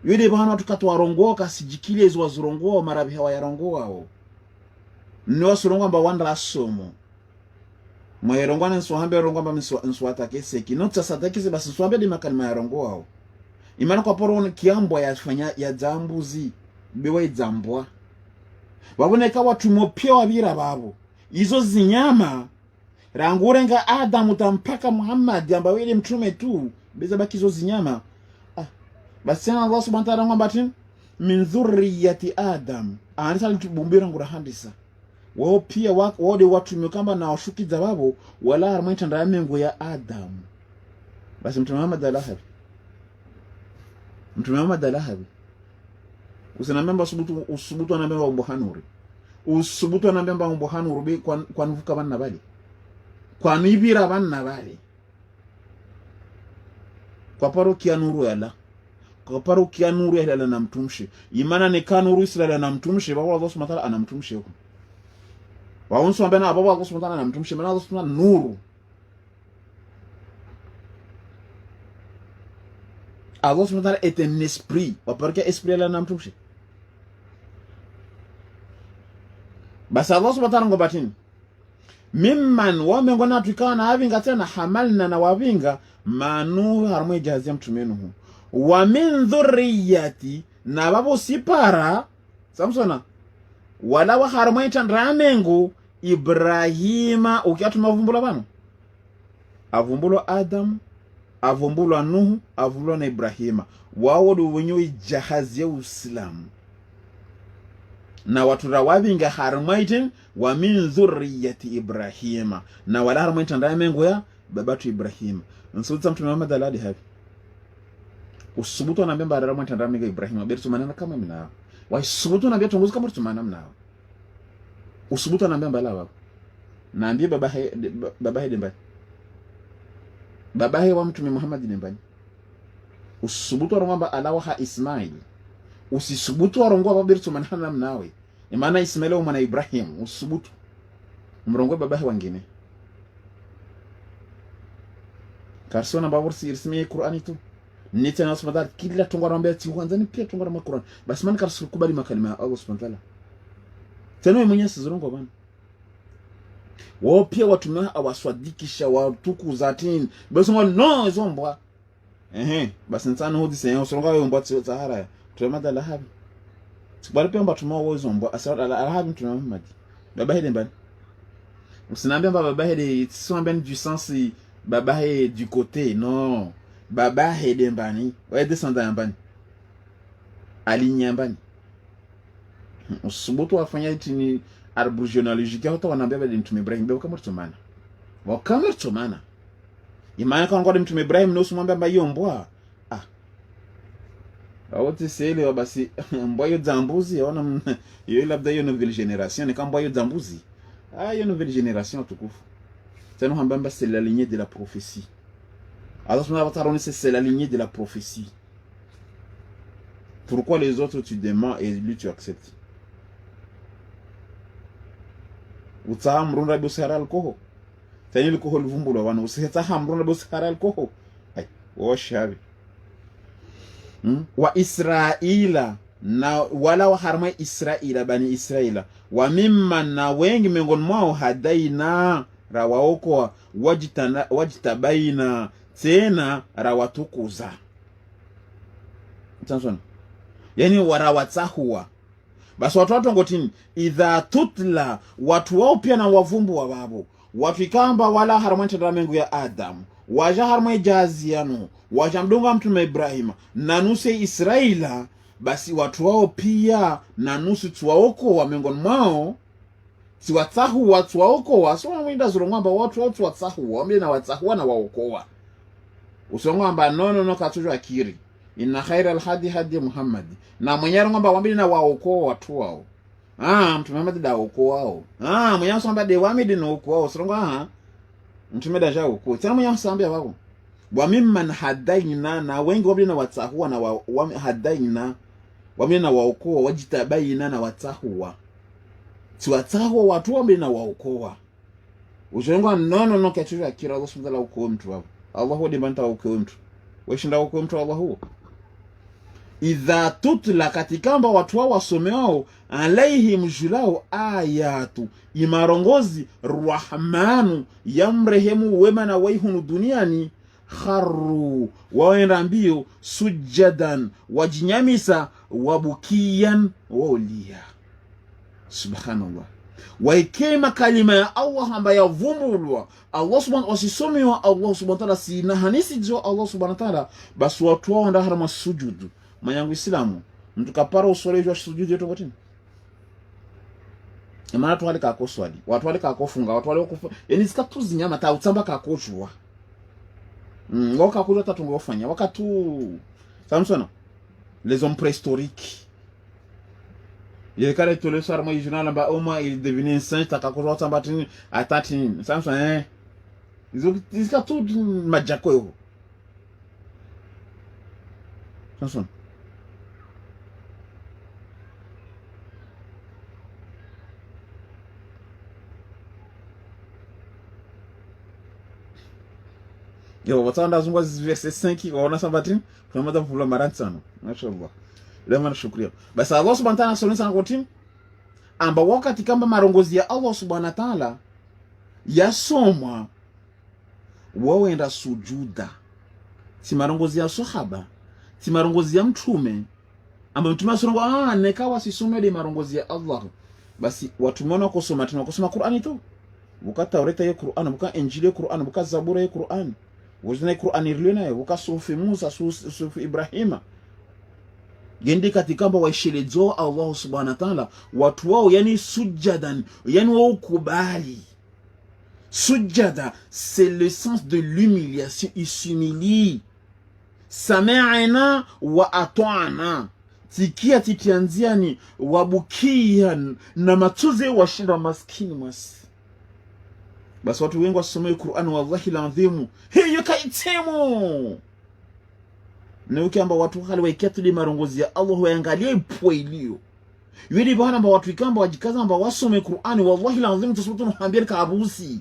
yule bana tukatwarongoka sijikile hizo wazurongo marabi hawa yarongo wao ni wasurongo amba wanda asomo mwairongwana nsuhambe rongo amba nsuata keseki nota sadakise basi nsuhambe di makalima yarongo wao imana kwa poro kiambwa yafanya ya zambuzi bewe zambwa baboneka watu mopyo wabira babo izo zinyama rangurenga Adamu tampaka Muhammad amba wele mtume tu beza baki izo zinyama basi Allah subhanahu wa ta'ala ngombatin min dhurriyyati Adam anisa litubumbira ngura handisa wao pia wode watu mkamba na washuki za babo wala harmaita ndaya mengo ya Adam basi mtume Muhammad alahabi usinambemba usubutu anambemba umbohanuri usubutu anambemba umbohanuri be kwa nuvuka banna bali kwa nibira banna bali kwa parokia nuru yala kwa parokia nuru yala na mtumshi imana ne kanuru Israeli na mtumshi baba Allah subhanahu wa ta'ala anamtumshi huko waunso ambena baba Allah subhanahu wa ta'ala anamtumshi maana Allah subhanahu nuru Allah subhanahu wa ta'ala est un esprit wa parokia esprit yala na mtumshi basi Allah subhanahu wa ta'ala ngobatini mimman wamengona tukana havinga tena hamalna na wavinga manu harmwe jazia mtumenuhu wa min dhurriyati na babo sipara samsona wala wa harmwe tandramengu Ibrahima ukiatuma vumbula bano avumbulo Adam avumbulo Nuhu avumbulo na Ibrahima wao do wenyewe jahazi ya Uislamu na watu rawavinga harmaitin wa min dhurriyati Ibrahima na wala harmaitin ndamengo ya babatu Ibrahima nsuta mtume Muhammad aladi hapi usubutu anambemba harmaitin ndamengo Ibrahima betu manana kama mnao wa usubutu anambia tongozi kama tumana mnao usubutu anambemba la baba naambie babahe dembani babahe wa mtume Muhammad dembani usubutu arongamba alawaha Ismail usisubutu arongo babetu manana mnawe imana Ismail mwana Ibrahim usubutu mrongo babahe wengine karsona babursi irsimi Qur'ani tu nita na subhanahu kila tongora mbele ti wanzani pia tongora ma Qur'an basi man karsu kubali makalima ya Allah subhanahu wa ta'ala tena mwenye sizirongo bana wao pia watumia awaswadikisha watuku zatini basi no zombwa basi nsana hodi senyo soronga yo mbwa Sahara tuemada lahabi sibali pia mba tumo wo zombwa asara lahabi tumo Muhammad baba hede mbani usinambia baba hede sont ben du sens baba hede du côté non baba hede mbani wa descendant mbani alinya mbani usubutu wafanya itini arbre généalogique hata wanambia bade mtume Ibrahim beba kama tumana wa kama tumana imani kwa ngode mtume Ibrahim no sumwambia mba yombwa awote sele basi mboyo zambuzi yaona hiyo labda hiyo nouvelle génération ni kama mboyo zambuzi hiyo nouvelle génération tukufu tena hambamba c'est la lignée de la prophétie alors on va taroni c'est la lignée de la prophétie pourquoi les autres tu demandes et lui tu acceptes utahamrunda busara alkoho tani alkoho luvumbula wana usitahamrunda busara alkoho ai washabi wa Israila na wala wa harma Israila bani Israila wa mimma na wengi miongoni mwao hadaina rawaoko wajitabaina tena rawatukuza tanzona yani warawatahua basi watu ngotini idha tutla watu wao pia na wavumbu wa babo watu ikamba wala harma tadamengu ya Adam waja harma jaziano wajamdunga mtume Ibrahima na nuse Israila basi watu wao pia na nusu tuwaoko wa miongoni mwao siwatahu watu waoko wa soma mwinda zurongamba watu watahu wambie na watahu na waokoa usongamba no katujo akiri inna khaira alhadi hadi Muhammad na mwenyero ngamba wambie na waokoa watu wao mtume Muhammad da waokoa wao mwenyero samba de wamidi no waokoa wao songa mtume da jao ko tena mwenyero sambia wao wa mimman hadaina na wengi wabili na watahuwa na hadaina wabili na waokoa wajitabaina na watahuwa tuwatahuwa watu wabili na waokoa ushengwa no kachura kira Allah subhanahu wa ta'ala mtu wapo Allah huwa dimanta waokoa mtu weshinda waokoa mtu Allah huwa idha tutla katikamba watu wao wasomeo alaihim julao ayatu imarongozi rahmanu yamrehemu wema na waihunu duniani kharru waenda mbio sujadan wajinyamisa wabukiyan waulia subhanallah waikema kalima ya Allah ambayo yavumbulwa Allah subhanahu wasisomewa Allah subhanahu wa ta'ala sina hanisi jo Allah subhanahu wa ta'ala basi watu wao nda harama sujudu manyangu Islamu mtu kapara usolejwa sujudu yetu ngotini imana watu wale kakoswali watu wale kakofunga watu wale kufa yani sikatuzi nyama ta utsamba kakochwa ngoka kulo tatungofanya wakatu samsona les hommes préhistoriques Il est carré tout le soir, moi, il journal là-bas, au moins, il devenait un singe, t'as qu'à courir, t'as battu, à tatine. Ça me fait, hein. Ils ont tout majako. Chanson. Yo, watanda zungwa verset 5 waona sabatin kama da vula marantano mashallah lema shukria basi Allah subhanahu wa ta'ala sonesa sana kotim amba wakati kamba marongozi ya Allah subhanahu wa ta'ala yasomwa wawenda sujuda si marongozi ya sahaba si marongozi ya mtume amba mtume asongo nekawa sisome de marongozi ya Allah basi watu mwana kusoma tunakosoma Qur'ani tu buka Taureta ya Qur'an buka Injili ya Qur'an buka Zabura ya Qur'an wazina Qur'an irlena buka sufi Musa sufi Ibrahima gendi katikamba waishelezo Allah subhanahu wa ta'ala watu wao yani sujadan yani wao kubali sujada c'est le sens de l'humiliation, il s'humilie sami'na wa ata'na tikia titianziani wabukia na matuze washinda maskini mwasi basi watu wengi wasome Qur'an wallahi alazim hiyo kaitemo na ukiamba watu hali waikatuli marongozi ya Allah waangalie ipoilio yidi bana ba watu ikamba wajikaza amba wasome Qur'an wallahi alazim tusubutu muhambia kabusi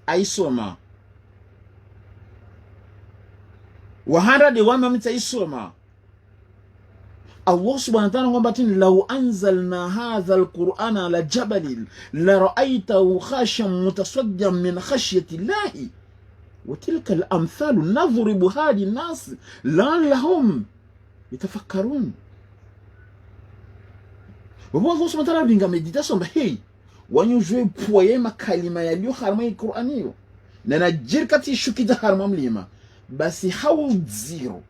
aisoma wahanda de wama mtaisoma Allah subhanahu wa ta'ala kwamba tin law anzalna hadha alqur'ana ala jabalin la ra'aytahu khashan mutasaddian min khashyati Allah wa tilka al-amthal nadhribu hadi an-nas la'allahum yatafakkarun. Allah subhanahu wa ta'ala binga meditation ba hey wanyu jwe poye makalima yaliyo harma Qur'aniyo na najirkati shukida harma mlima basi hawu zero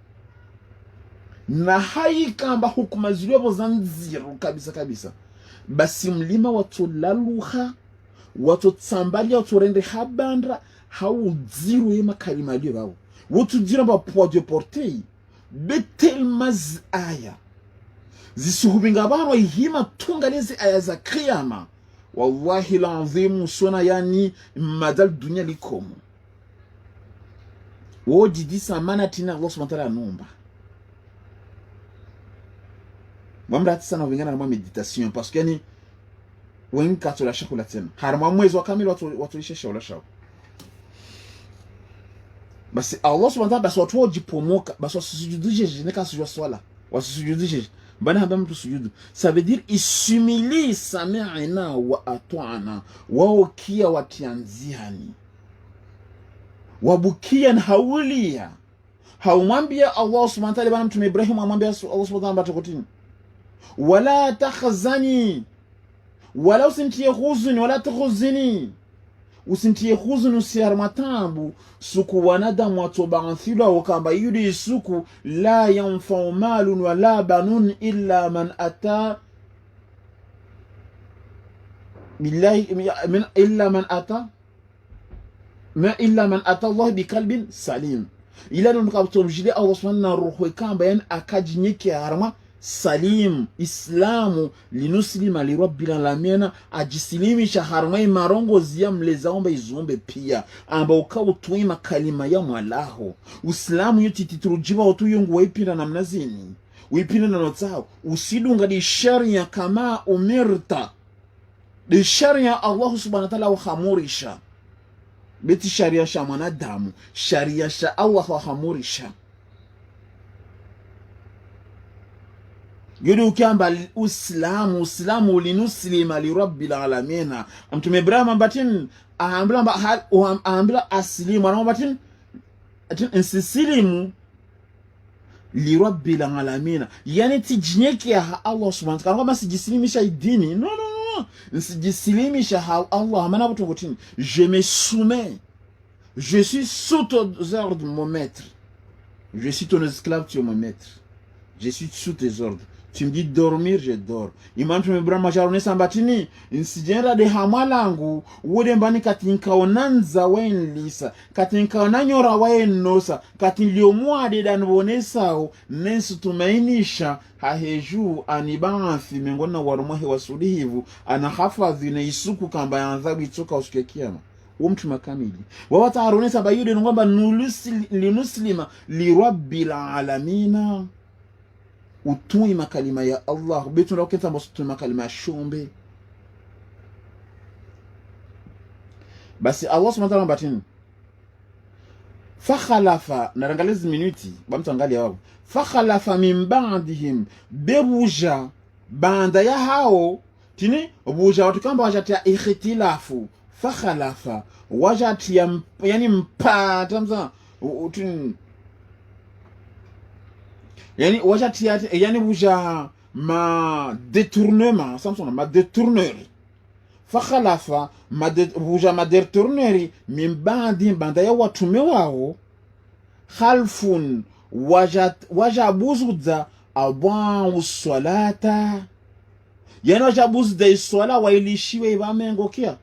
na haikamba hukuma ziliyo zanziru kabisa kabisa basi mlima watulaluha watutsambali waturende habandra hawu zero ye makalima yaliyo bawo watujira ba poids de portée betel maz aya zisuhubinga bano ihima tungalezi aya za kiyama wallahi alazim sona yani madal dunia likomo wodi disa manatina Allah subhanahu wa ta'ala nomba mwamda sana vingana na meditation parce que yani wengi katola shakula tena harma mwezi wa kamili watulisha shaula shao basi Allah subhanahu wa ta'ala basi watu wajipomoka basi wasujuduje jineka sujua swala wasujuduje bana hamba mtu sujudu ça veut dire isumili sami'na wa ata'na wao kia watianziani wabukia na haulia haumwambia Allah subhanahu wa ta'ala bana mtume Ibrahim amwambia Allah subhanahu wa ta'ala batakotini wala takhzani wala usintie huzuni wala takhuzini usintie huzuni usiyar matambu suku wanadamu watobanthila wakamba yudi suku la yanfa'u malun wala banun illa man ata billahi illa man ata Allah biqalbin salim ila nukabtomjile Allah subhanahu wa ta'ala kamba yan akajinyeke harma salim islamu linuslima li rabbil alamin ajisilimisha harmai marongozi ya mlezaomba izombe pia amba ukautuima makalima ya mwalaho uislamu yote titurujiba utuyungu waipinda na mnazini waipinda na notao usidunga di sharia kama umirta di sharia Allah subhanahu wa ta'ala wahamurisha beti sharia sha mwanadamu sharia sha Allah wahamurisha yudu kiamba uislamu linuslima li rabbil alamin mtume Ibrahim ambatin aambila aslimu anaombatin insisilimu li rabbil alamin yani tijinyeke ya Allah subhanahu wa ta'ala kama sijisilimisha dini no sijisilimisha Allah maana watu ngotini je me soumets je suis sous tes ordres mon maître je suis ton esclave tu es mon maître je suis sous tes ordres Tu me dis dormir, je dors. Imam Ibrahim majarone sambatini insijera de hamalangu wode mbani katinka onanza wenlisa katinka onanyora waenosa katinliomwa de danwonesao nensu tumainisha haheju anibanthi mengona warumahe wasulihivu anahafadhi na isuku kamba ya adhabu itoka usiku kiyama. Mtu makamili wawata aronesa bayude ngomba linuslima lirabbil alamina utui makalima ya Allah betu na ukenta mbosu makalima ya shumbe. Basi Allah subhanahu wa ta'ala batini fakhalafa narangalizi minuti bamtangali wao fakhalafa min ba'dihim bebuja banda ya hao tini buja watu kamba wajatia ikhtilafu fakhalafa wajatia yani mpata mza yani wajatia yani buja ma détournement samsona ma détournerie fakhalafa buja ma détournerie min ba'di banda ya watume wao khalfun wajabuzuza abwa salata yani wajabuzuza iswala wailishiwe ibamengokia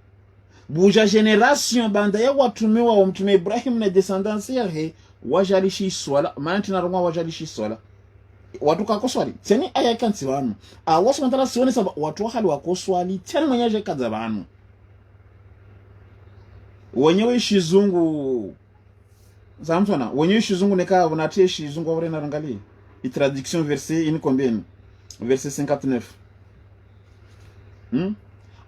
buja generation banda ya watume wao mtume Ibrahim na descendants yake wajalishi swala maana tunarongwa wajalishi swala watu kakoswali teni aya kanti wanu Allah subhanahu wa ta'ala sione saba watu hali wakoswali tena mwenyeje kaza banu wenyewe shizungu zamtona wenyewe shizungu neka unatie shizungu wale na rangali i traduction verset in combien verset 59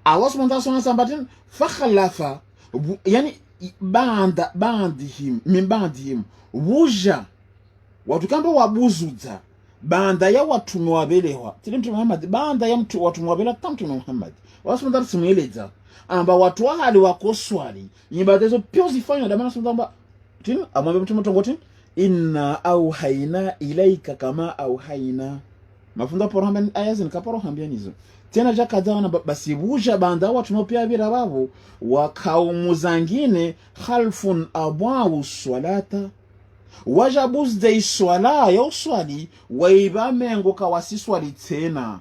Allah subhanahu wa ta'ala sambatin fakhalafa yani bandihim min bandihim wuja watu kamba wabuzuza banda ya watu wabelewa tili mtume Muhammad banda ya mtu watu wabela tamtume Muhammad wasumdar simueleza amba watu hali wakoswali nyibada hizo pia zifanywa da maana sumdamba tini amwambia mtume tongoti inna auhaina ilaika kama auhaina mafunda poramba aya zinikaporo hambia nizo tena jakadawana basi buja banda watu no pia bila babo wakaumuzangine khalfun abwa salata wajabuz de swala ya uswali waibamengo kawasiswali tena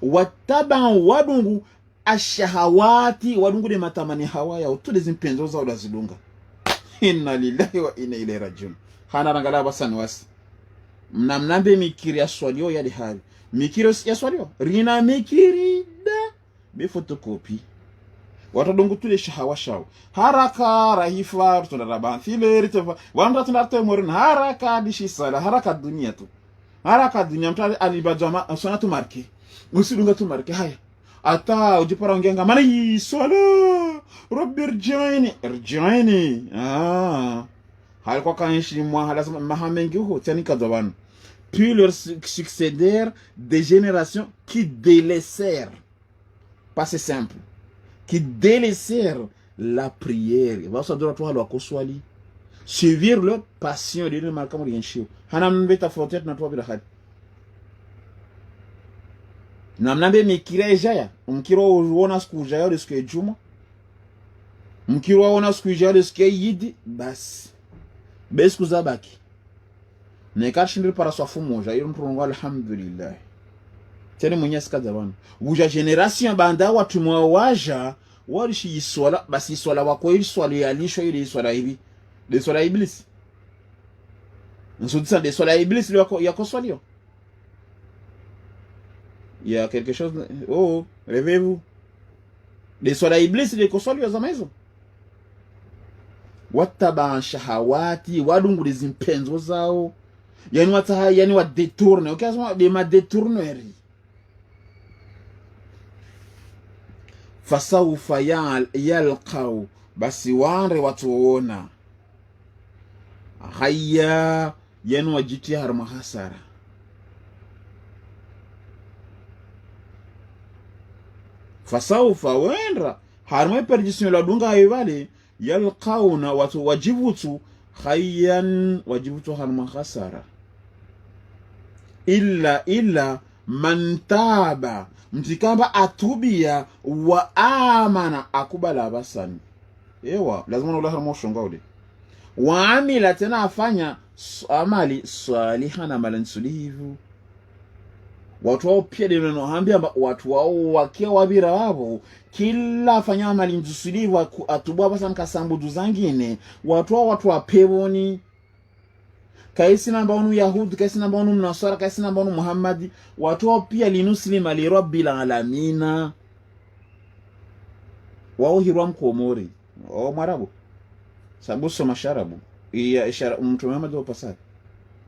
wataba wadungu ashahawati wadungu de matamani hawaya utude zimpenzo za udazilunga. Inna lillahi wa inna ilaihi rajiun. Hana rangala basani wasi mnambe mikiri ya swalio ya dihali mikiri ya swalio rina mikiri da be fotokopi watadongo tule shahawa shao haraka rahifa tunaraba thile ritofa wanda tunarte morin haraka dishi sala haraka dunia tu haraka dunia mtali alibajama sonatu marke usidunga tu marke haya ata ujipara ngenga mani swala rabbi irji'ini halikuwa kanshi mwa lazima mahamengi huko tani kadabana puis leurs succédèrent des générations qui délaissèrent pas c'est simple qui délaissèrent la prière va ça doit toi wakoswali suivre leur passion de ne marquer rien chio hanam beta frontière na toi bila hadi namnambe mikira ejaya mkiro uona siku ujaya de siku ejuma mkiro uona siku ujaya de siku yidi basi besku zabaki nekashindiri para swafu moja yiro mturongo alhamdulillah tene mwenyezi kadabana buja generation banda watu mwawaja walishi iswala basi iswala wako iswala yalisho ile iswala hivi de swala iblis nsudisa de swala iblis yako swalio il y a quelque chose oh réveillez-vous de swala iblis de swalio za maizo wataba shahawati wadungu zimpenzo zao yani wataha yani wa détourner ukasema de ma détournerie fasawfa yalqaw basi wanre watuona haya yani wajiti harma hasara fasawfa wendra harma perdition la dunga ayvale yalqawna watu wajibutu khayyan wajibutu harma hasara illa man taba mtikamba atubia wa amana akubala abasani ewa lazima ula harmo shonga ule wa amila tena afanya amali salihana malan sulivu watu wao pia ndio hambia watu wao wakia wabira wao kila fanya amali nzusilivu atubwa basa nkasambudu zangine watu wao watu wapeboni kaisi namba onu Yahudi, kaisi namba onu Mnasara, kaisi namba onu Muhammadi, watu wao pia linuslima li rabbil alamina. Wao hirwa mkomori, wao Mwarabu. Sababu soma sharabu. Iya ishara Mtume Muhammad wa pasari.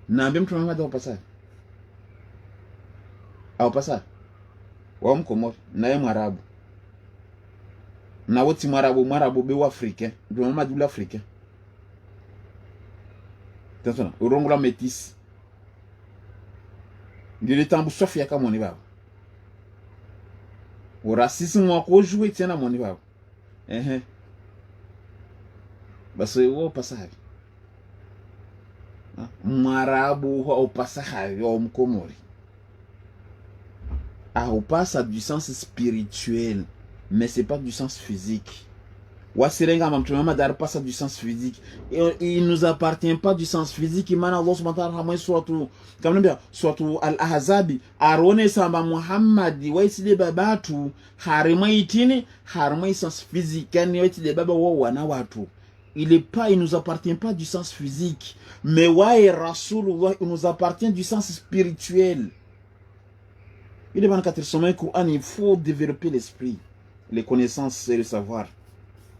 Naambia Mtume Muhammad wa pasari. Au pasari. Wao mkomori, naye Mwarabu. Na wote Mwarabu be wa Afrika, Mtume Muhammad ula Afrika. Tensona, urongula métis. Ndile tambu sofia kama moni baba. O racisme wako jouer tena moni baba. Basi wo pasahavi. Mwarabu au pasahavi au mkomori. Au passe du sens spirituel, mais c'est pas du sens physique. Wasirenga Mtume Muhammad pas du sens physique. Il nous appartient pas du sens physique. Imana Allah subhanahu wa ta'ala surtout comme bien surtout al-ahzab arone samba Muhammad waisile babatu harimaitini harimai sens physique yani waisile baba wao wana watu. Il nous appartient pas du sens physique, mais ouais Rasulullah il nous appartient du sens spirituel. Il est dans le 4 Coran, il faut développer l'esprit, les connaissances et le savoir.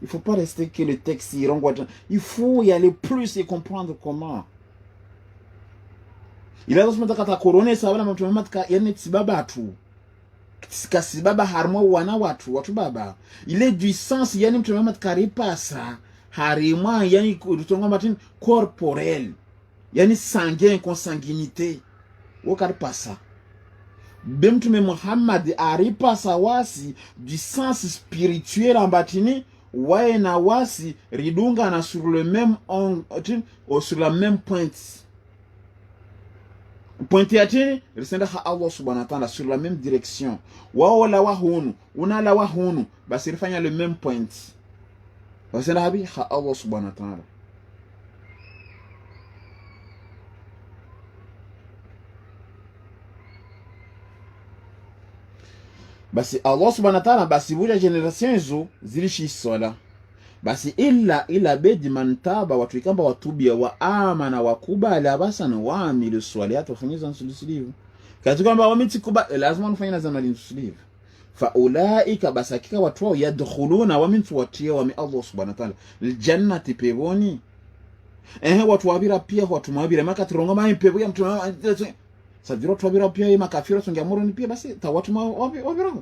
Il ne faut pas rester que le texte y renvoie. Il faut y aller plus et comprendre comment. Il a dit que corona ça va Mtume Muhammad ka yani tibaba tu. Kasibaba harmo wana watu baba. Il est du sens yani Mtume Muhammad ka repassa harima yani rutonga matin corporel. Yani sanguin consanguinité. Wakar passa. Mtume Muhammad a repassa wasi du sens spirituel en batini. Ouais na wasi ridunga na sur le même sur la même pointe. Pointe atini risenda ha Allah subhanahu wa ta'ala sur la même direction. Wao la wahunu una la wahunu basi rifanya le même point. Wasenda habi ha Allah subhanahu wa ta'ala. Basi Allah subhanahu wa ta'ala basi buja generation hizo zilishi swala. Basi illa bedi mantaba watu ikamba watubia wa amana wakubali abasana waamili swaliyatu wafanyiza nsulisilivu. Katika kwamba wamiti kubali lazima nufanya na zamani nsulisilivu. Fa ulaika basakika watu wao yadkhuluna wamintu watia wami Allah subhanahu wa ta'ala aljannati peboni. Watu wabira pia watu mwabira maka tirongo mai pebu ya mtu sadiro twabira pia makafiro songeamuru ni pia basi ta watu wabira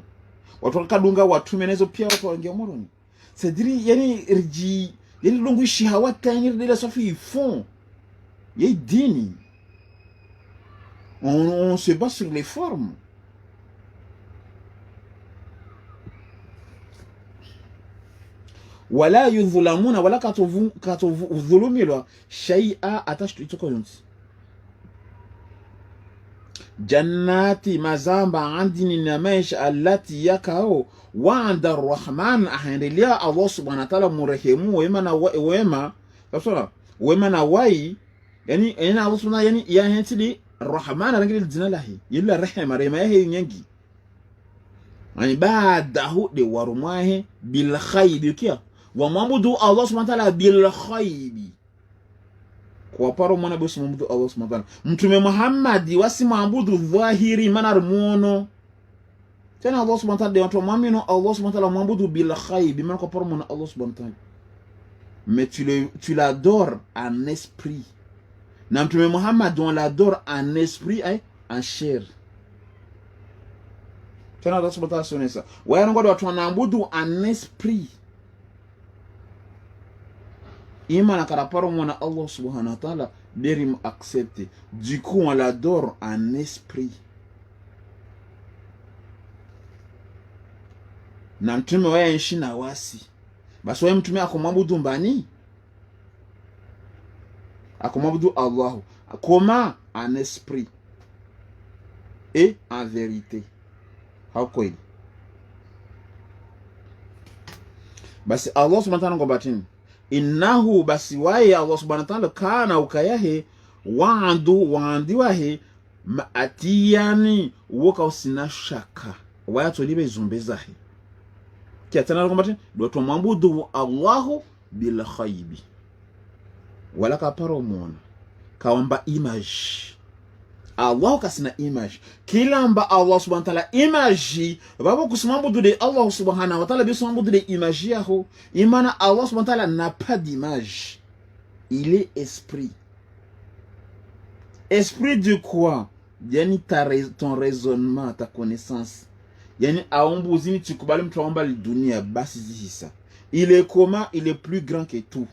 watu kadunga watu menezo pia watu wangeamuru ni sadiri yani riji yani longu shihawata yani de la sofi fond yé dini on se base sur les formes. Wala yudhulamuna wala katudhulumilwa shay'a atashtu itokoyonsi jannati mazamba andini na maisha allati yakao wa'anda arrahman ahendelia Allah subhanahu wa ta'ala murehemu wema na wai yani Allah subhanahu yani ya hentili arrahman rangili jina lahi yilla rehema rema yahe nyengi ani baadahu de warumahe bil khaybi kia wa mabudu Allah subhanahu wa ta'ala bil khaybi kwa paro mwana bosi mabudu Allah subhanahu wa ta'ala Mtume Muhammad wasi mabudu dhahiri manar muono tena Allah subhanahu wa ta'ala de watu muamino Allah subhanahu wa ta'ala mabudu bil khaybi man kwa paro mwana Allah subhanahu wa ta'ala mais tu l'adores en esprit na Mtume Muhammad on l'adore en esprit et en chair tena Allah subhanahu wa ta'ala sonesa wao ngodo watu wanaabudu en esprit Imana karaparo mwana Allah subhanahu wa ta'ala derim accepté. Du coup on l'adore en esprit. Na mtume waya nshi na wasi. Basi waya mtume akumwabudu mbani? Akumwabudu Allah. Comment? En esprit. Et en vérité. Hakweli. Basi Allah subhanahu wa ta'ala ngobatini. Innahu basi wae Allah subhanahu wa ta'ala kana ukayahe wa'andi wahe maatiyani woka usina shaka waya tolibe zumbezahi kiatana ngomati do to mambudu Allahu bil khaybi wala ka paro mona kawamba image Allah kasina image kilamba Allah subhanahu wa ta'ala image babo kusimambudu de Allah subhanahu wa ta'ala bisimambudu de image yaho imana Allah subhanahu wa ta'ala n'a pas d'image, il est esprit. Esprit de quoi? Yani ton raisonnement, ta connaissance. Yani aombuzini tukubali mtu aomba dunia basi zihisa. Il est comment? Il est plus grand que tout.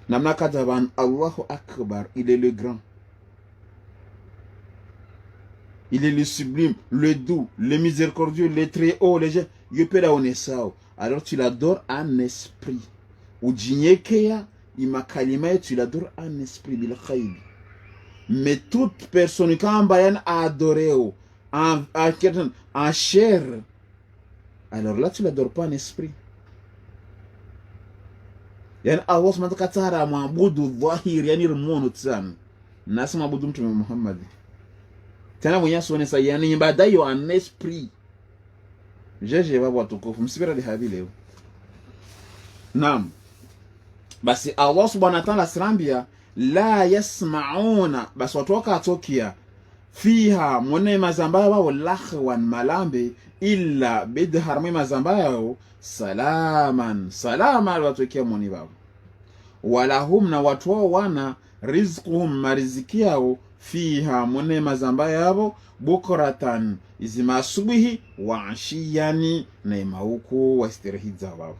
Namna kadaban Allahu Akbar, il est le grand. Il est le sublime, le doux, le miséricordieux, le très haut, le jeune. Alors tu l'adores en esprit. Ou djinyekeya, imakalima, tu l'adores en esprit, bil khayb. Mais toute personne qui a adoré en chair, alors là tu l'adores pas en esprit. Yani Allah subhanahu wa ta'ala maabudu dhahir, yani rumono tsam. Nasi maabudu mtume Muhammad. Tena mwenye sonesa yani ibada yo en esprit. Jeje baba watukufu msibira lihabi leo. Naam. Basi Allah subhanahu wa ta'ala srambia la yasma'una, basi watu wakatokia fiha mwone mazambaya wao lahwan malambe illa bidharmi mazambaya wao salaman salama watokia mwoni babo walahum, na watu wao wana rizquhum mariziki yao fiha mwone mazambaya yao bukratan izima asubuhi wa ashiyani na imauku wa istirahiza babo.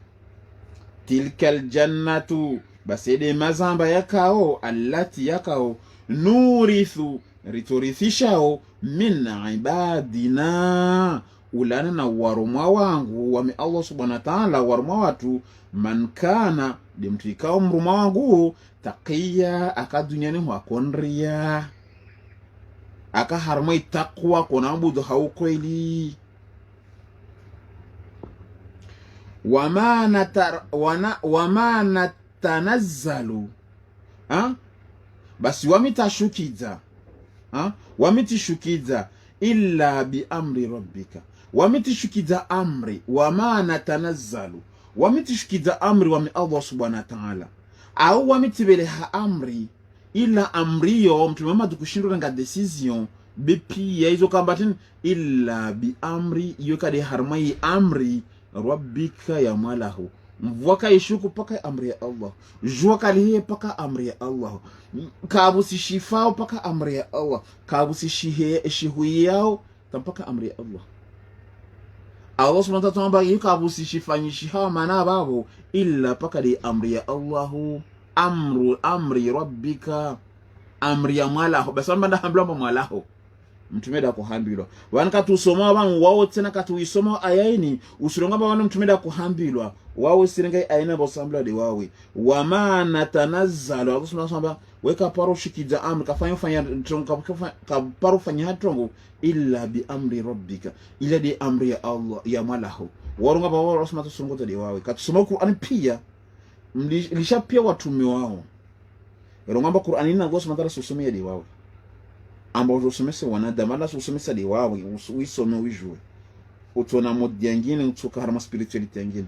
Tilkal jannatu, basi de mazamba yakao allati yakao nurithu riturithisha min ibadina, ulana na warumwa wangu wame Allah subhanahu wa ta'ala warumwa watu man kana dimtikao mrumwa wangu taqiya akadunyani wakondria aka harmai taqwa kona mbudu haukweli. Wama natanazzalu, basi wamitashukiza wamitishukiza illa bi amri rabbika, wamitishukiza amri. Wama natanazzalu, wamitishukiza amri wami Allah subhanahu wa ta'ala, au wamitibeleha amri illa amriyo mtume Muhammad kushindwa nga decision bepi ya hizo kambatin illa bi amri yokade harmai amri rabbika ya malahu, mvwaka ishuku paka amri ya Allah, juwaka liye paka amri ya Allah, kabusi shifao paka amri ya Allah, kabusi shihui yao tampaka amri ya Allah. Allah subhanahu wa ta'ala yukabusi shifanyishi hawa mana babo illa paka di amri ya Allahu, amri rabbika, amri ya malahu. Basa mbanda hamblamba malahu mtumeda kuhambilwa wanka tusoma abantu wao tena katuisoma ayaini usironga abantu mtumeda kuhambilwa wao sirenga ayina bosambla de wawe wama natanazzalu. Allah subhanahu wa ta'ala weka paro shikiza amri kafanya ka paro fanya hatrongo illa bi amri rabbika, ila di amri ya Allah ya malahu waronga baba rasmatu sungoto de wawe katusoma Qur'an pia lishapia watume wao ronga Qur'an ina Allah subhanahu wa ta'ala susomea de wawe ambao usomese wanadamu ala usomesa de wawe uisome ujue utona modi nyingine utoka harama spirituality nyingine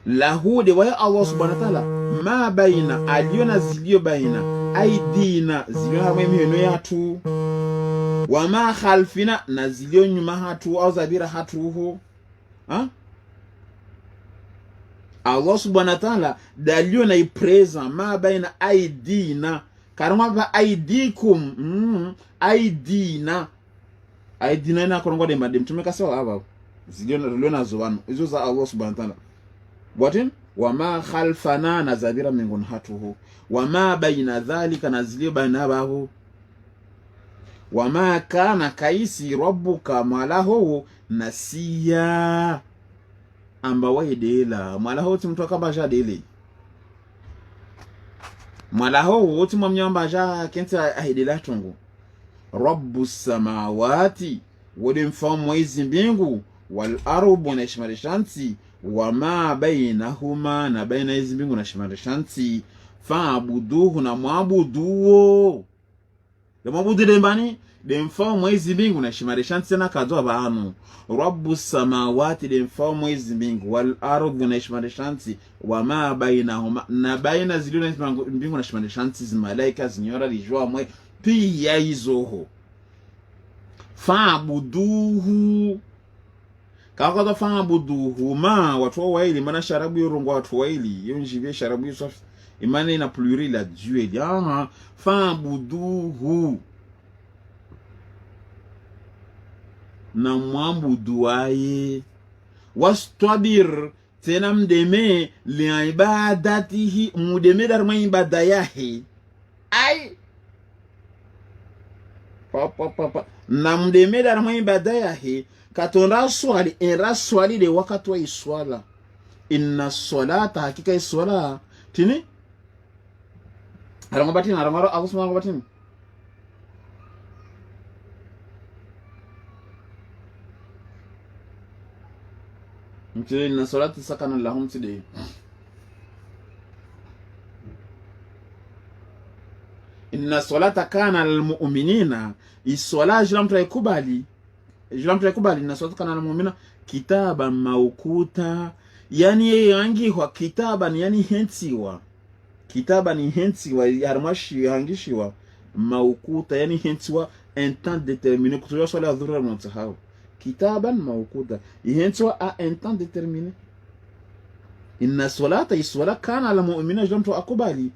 lahu de wa Allah subhanahu wa ta'ala ma baina aliona zilio baina aidina zilio harama miono yatu wa ma khalfina na zilio nyuma hatu au zabira hatu ho Allah subhanahu wa ta'ala dalio na ipreza ma baina aidina karama ba aidikum aidina na korongo de madem tumeka sawa hapa zilio na zowano hizo za Allah subhanahu wa ta'ala watin wama khalfana na zabira mingun hatuhu wama baina dhalika na zilio baina bahu wama kana kaisi rabbuka malahu nasiya amba waidela malahu tumtu akabasha dele malaho wote mwamnyamba ja kenta ahidela tungu rabbus samawati wode mfamu hizi mbingu wal ardu na shimarishanti wama bainahuma na baina hizi mbingu na shimarishanti faabuduhu na muabuduo de mabudu de mbani de mfao mwezi mbingu na shimarishanti tena kadwa baanu rabbu samawati de mfao mwezi mbingu wal ardu na shimarishanti wa ma bainahuma na baina zilio na mbingu na shimarishanti zimalaika zinyora lijua mwe pia izoho fa'buduhu kakata fa'buduhu ma watu waili mana sharabu yorongo watu waili yonjibie sharabu yosof imane na pluriel la Dieu fa'buduhu na mwambudu aye wastabir tena mdeme li ibadatihi mudeme darma ibada yahe ay papa na mdeme darma ibada yahe katonda swali en swali de wakati wa iswala inna salata hakika iswala tini arango batini arango akusuma batini mtile inna salata sakana lahum tide inna salata kana lil mu'minina iswala jilamtu yakubali inna salata kana lil mu'minina kitaban mawquta yani yangi kwa kitaban yani hentiwa kitaba ni hentiwa yarmashi hangishiwa mawquta yani hentiwa un temps déterminé kutoa swala ya dhura mtahau kitaban mawquta hentiwa a un temps déterminé inna salata iswala kana ala mu'mina jamtu akubali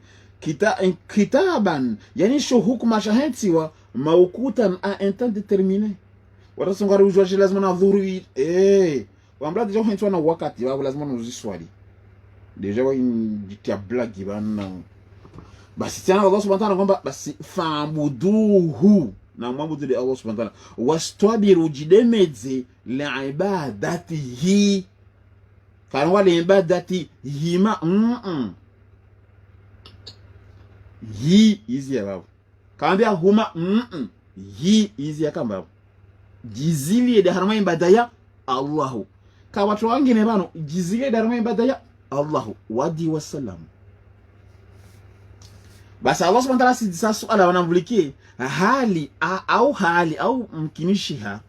kitaban yani sho hukuma shahentiwa mawqutan a un temps déterminé watasongari ujwaje lazima na dhuri wamradi jo hentiwa na wakati wa lazima uziswali deja wa jitia blagi bana basi tena Allah subhanahu wa ta'ala kwamba basi fa'buduhu na mwabudu de Allah subhanahu wa ta'ala wastabiru jidemeze li ibadatihi kana wale ibadati hima hi izi ya babu kaambia huma hi izi ya kamba jizili de harama ibadaya Allahu ka watu wengine bano jizili de harama ibadaya Allahu wadi wasallam basi Allah subhanahu wa ta'ala sasa suala wanamvulikie hali au mkinishiha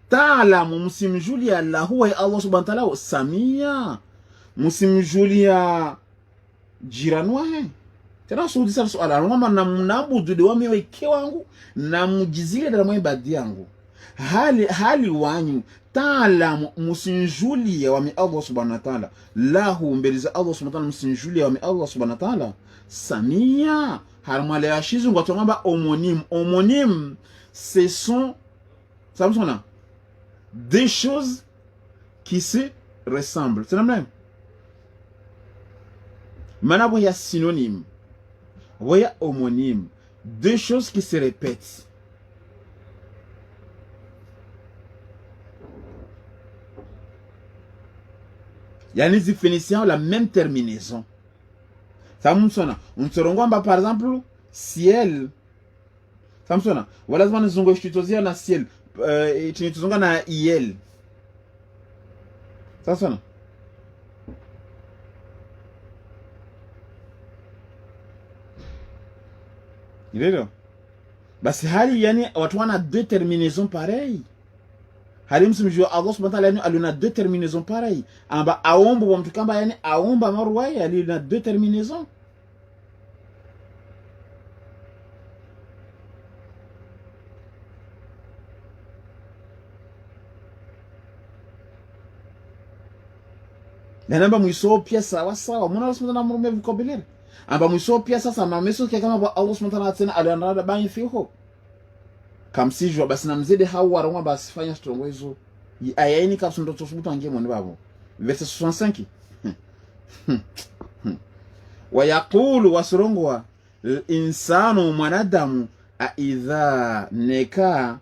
taalamu msimjulia Allah huwa Allah subhanahu wa ta'ala samia msimjulia jirani wahe tena suudisa suala ngoma na mnabudu de wameweke wangu na mjizile dara mwa ibadi yangu hali wanyu taalamu msinjulia wa Allah subhanahu wa ta'ala lahu mbeliza Allah subhanahu wa ta'ala msinjulia wa Allah subhanahu wa ta'ala samia harmale ashizu ngotongamba homonyme ce sont ça me sonne des choses qui se ressemblent c'est la même manabo ya synonyme voya homonyme deux choses qui se répètent yani zifinition la même terminaison samsona unsorongomba par exemple ciel samsona wala zama nzungo shitozia na ciel tunizunga na iel samsona ilelo basi hali yani watu wana deux terminaisons pareilles hali msimjua Allah subhanahu wa ta'ala alina deux terminaisons pareilles amba aomba wa mtu kamba yani aomba marwai alina deux terminaisons namba mwiso pia sawa sawa mwana Allah subhanahu wa ta'ala mrume vocabulaire amba mwiso pia sasa na meso kama Allah subhanahu wa ta'ala aliandaa bani fiho kamsijwa basi na mzede hawa warongwa basi fanya strongo hizo ayaini kapsundo tosubuta ngemo ni babo verset 65 wa yaqulu wasrongwa insanu mwanadamu aidha neka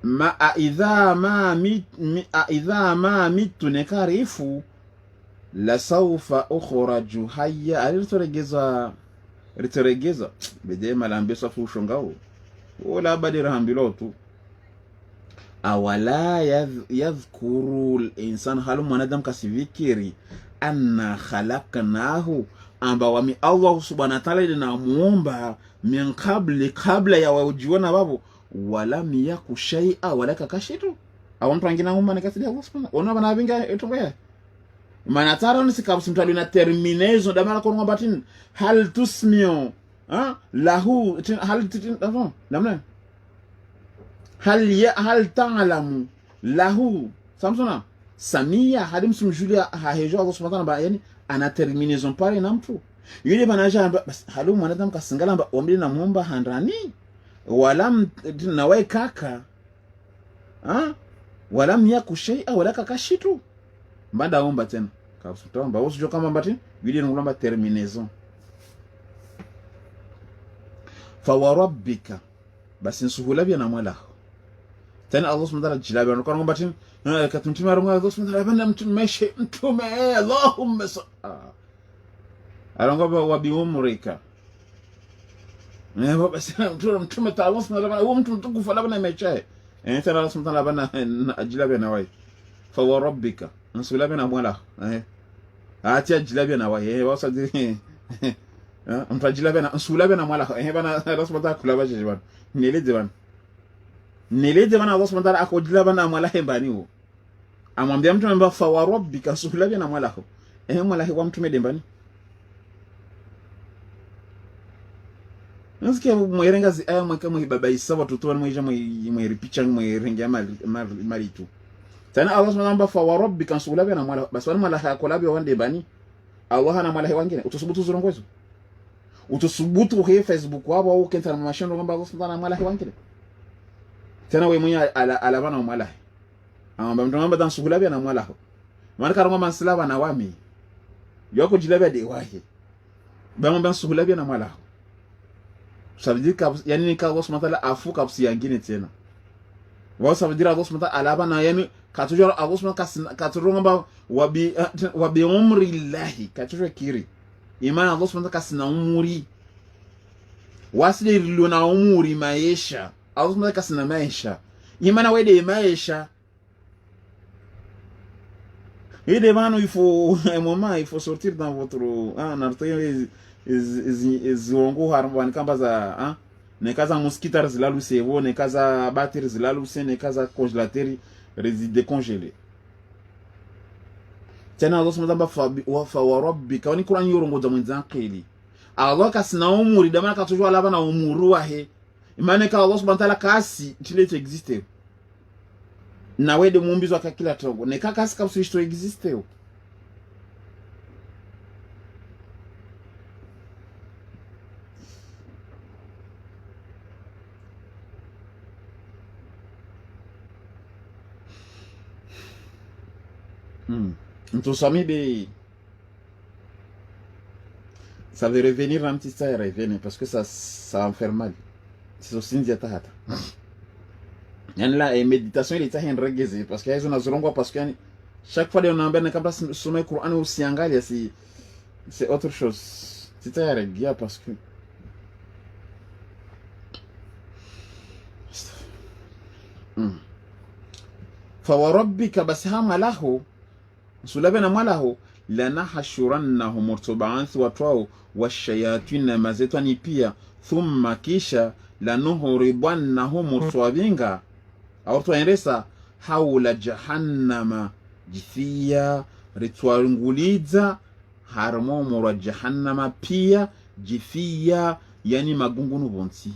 ma aidha ma mitu nekarifu la sawfa ukhraju hayya alitoregeza bede malambeso fushongao wala badira hambilo tu awala yadhkuru al-insan halu mwanadamu kasifikiri anna khalaqnahu amba wami Allah subhanahu wa ta'ala na muomba min kabla ya wajiona babu walam yaku shay'a wala kakashitu awon twangina nguma ne kasidi Allah subhanahu ona bana binga etombe mana tara ni sikabs mtali na terminaison da mara ko ngobatin hal tusmiu lahu hal namna hal ta'lamu lahu samsona samia hadim sum julia ha hejo Allah subhanahu wa ta'ala yani ana terminaison pale na mtu yule banaja bas halu mwanadamu kasingala mba ombi na muomba handani walam na wewe kaka walam yaku shay'a wala kakashitu mbada omba tena kafutomba usijua kama mbati yule ngulamba terminaison fa warabbika bas nsuhula bya na mwala tena Allah subhanahu wa ta'ala jilabe no kono mbati katumtima rongo Allah subhanahu wa ta'ala mtumeshi mtume Allahumma alongoba wabi umrika basi mtume ta Allah subhanahu wa ta'ala mtu mtukufu labda mechae tena Allah subhanahu wa ta'ala jilabe na wai fa warabbika nsuhula bya na mwala atia jilabe na wai wasa mtajilabe na nsuhula bya na mwala bana Allah subhanahu wa ta'ala kulaba jiban nilede bana Allah subhanahu wa ta'ala akojila bana mwala hembani huo amwambia mtu mba fa wa rabbika suhula na mwala ho mwala wa mtume dembani nasikia mwerenga zi aya mwaka baba isa watoto mweja mweripicha mwerenga mali tu tena Allah subhanahu wa ta'ala fa wa rabbika suhula na mwala basi wale mwala kolabi wande bani Allah na mwala wengine utusubutu zirongozo utusubutu kwa Facebook wao au kenta na mashano kwamba Allah subhanahu wa ta'ala mwala wengine tena wewe mwenye ala bana mwala amba mtu dan suhula na mwala ho maana karama manslava na wami yoko jilabe de wahi bamba suhula na mwala ho sabidi ka yani ni ka Allah subhanahu wa ta'ala afu ka psi yangine tena wao sabidi Allah subhanahu wa ta'ala bana yani katujora Allah subhanahu katuronga wabi umrillahi katujora kiri imani Allah subhanahu wa ta'ala kasina umuri wasile luna umuri maisha Allah subhanahu wa ta'ala maisha imana wede maisha et des manos, il faut un moment, il faut sortir dans votre ziongo harwan kambaza ne kaza mosquitar zilalu sevo ne kaza batir zilalu se ne kaza congélateur résider congelé tena Allah subhanahu wa fa wa rabbika wani Qur'an yorongo za mwenzanqili Allah kasina umuri dama katujwa laba na umuru wahe imane ka Allah subhanahu wa ta'ala kasi tile existe na wede muumbizo aka kila togo ne kakasi kabisa to existe o Ntosami be ça veut revenir un petit ça et revenir parce que ça va faire mal c'est aussi une hata yani la méditation il est en regeze parce que hizo nazurongwa parce que chaque fois on embête kabla sommer Qur'an ou siangalia c'est autre chose c'est à regia parce que fa wa rabbika basihama lahu sulabana malahu lanahshurannahum murtabanth watwao washayatin mazetani pia thumma kisha lanuhribannahum murtawinga au tuendesa haula jahannama jithia ritwarunguliza harmo mura jahannama pia jithia yani magungunu bonti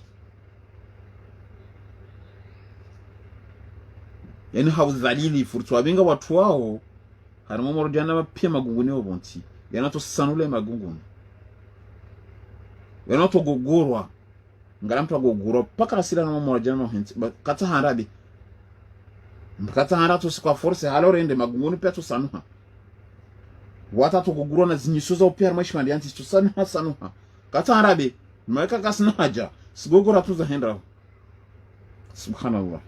yani haudhalili furtwabinga watu wao harmo mura jahannama pia magungunu bonti yana to sanule magungunu yana to gogorwa ngalamtu gogoro paka sila na mura jahannama hinti kata harabi mkata harato sikwa force halorende magungunu pia to sanuha wata to gogoro na zinyisuza upia mashimandi yanti to sanuha kata harabi mweka kasina haja sigogora tu za hendra subhanallah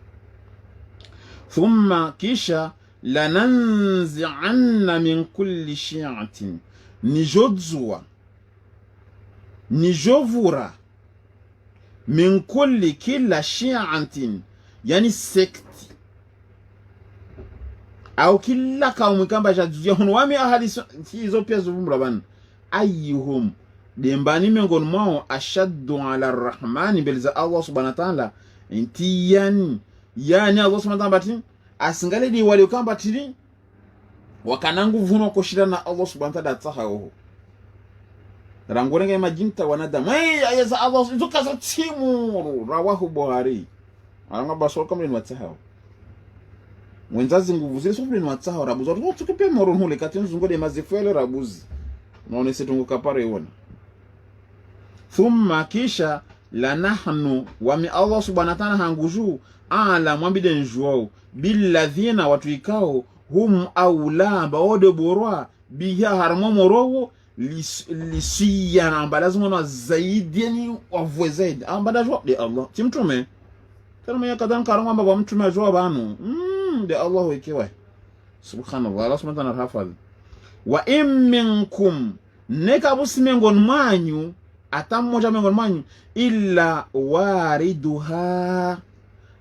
thumma kisha lananzi'anna min kulli shi'atin nijodzwa nijovura min kulli kila shi'atin yani sekti au kila kaumu kamba jaduzia hunwami ahali hizo pia zuvumra bana ayyuhum dembani miongoni mwao ashaddu ala arrahmani belza Allah subhanahu wa ta'ala intiyani yani Allah subhanahu wa ta'ala bati asingale di wali ukamba tili wakanangu vuno koshira na Allah subhanahu wa ta'ala tsahawo rangorenge majinta wanadamu ayeza Allah izukaza timu rawahu Buhari anga baso kama ni watsahawo mwenzazi nguvu zile sofle ni watsahawo rabuzi watu tukipe moro nhule kati nzungo de mazifele rabuzi naone setungo kapare yona thumma kisha la nahnu wa mi Allah subhanahu wa ta'ala hanguju ala mwambide njuo billadhina watu ikao hum aula baode borwa biha harmo morowo lisiya ambalazo na zaidi ni wavwezaid ambalazo de Allah timtume kama yakadan karama baba mtume ajwa banu de Allah wekewa subhanallah Allah subhanahu wa ta'ala hafadh wa in minkum nekabusimengon manyu atammoja mengon manyu illa wariduha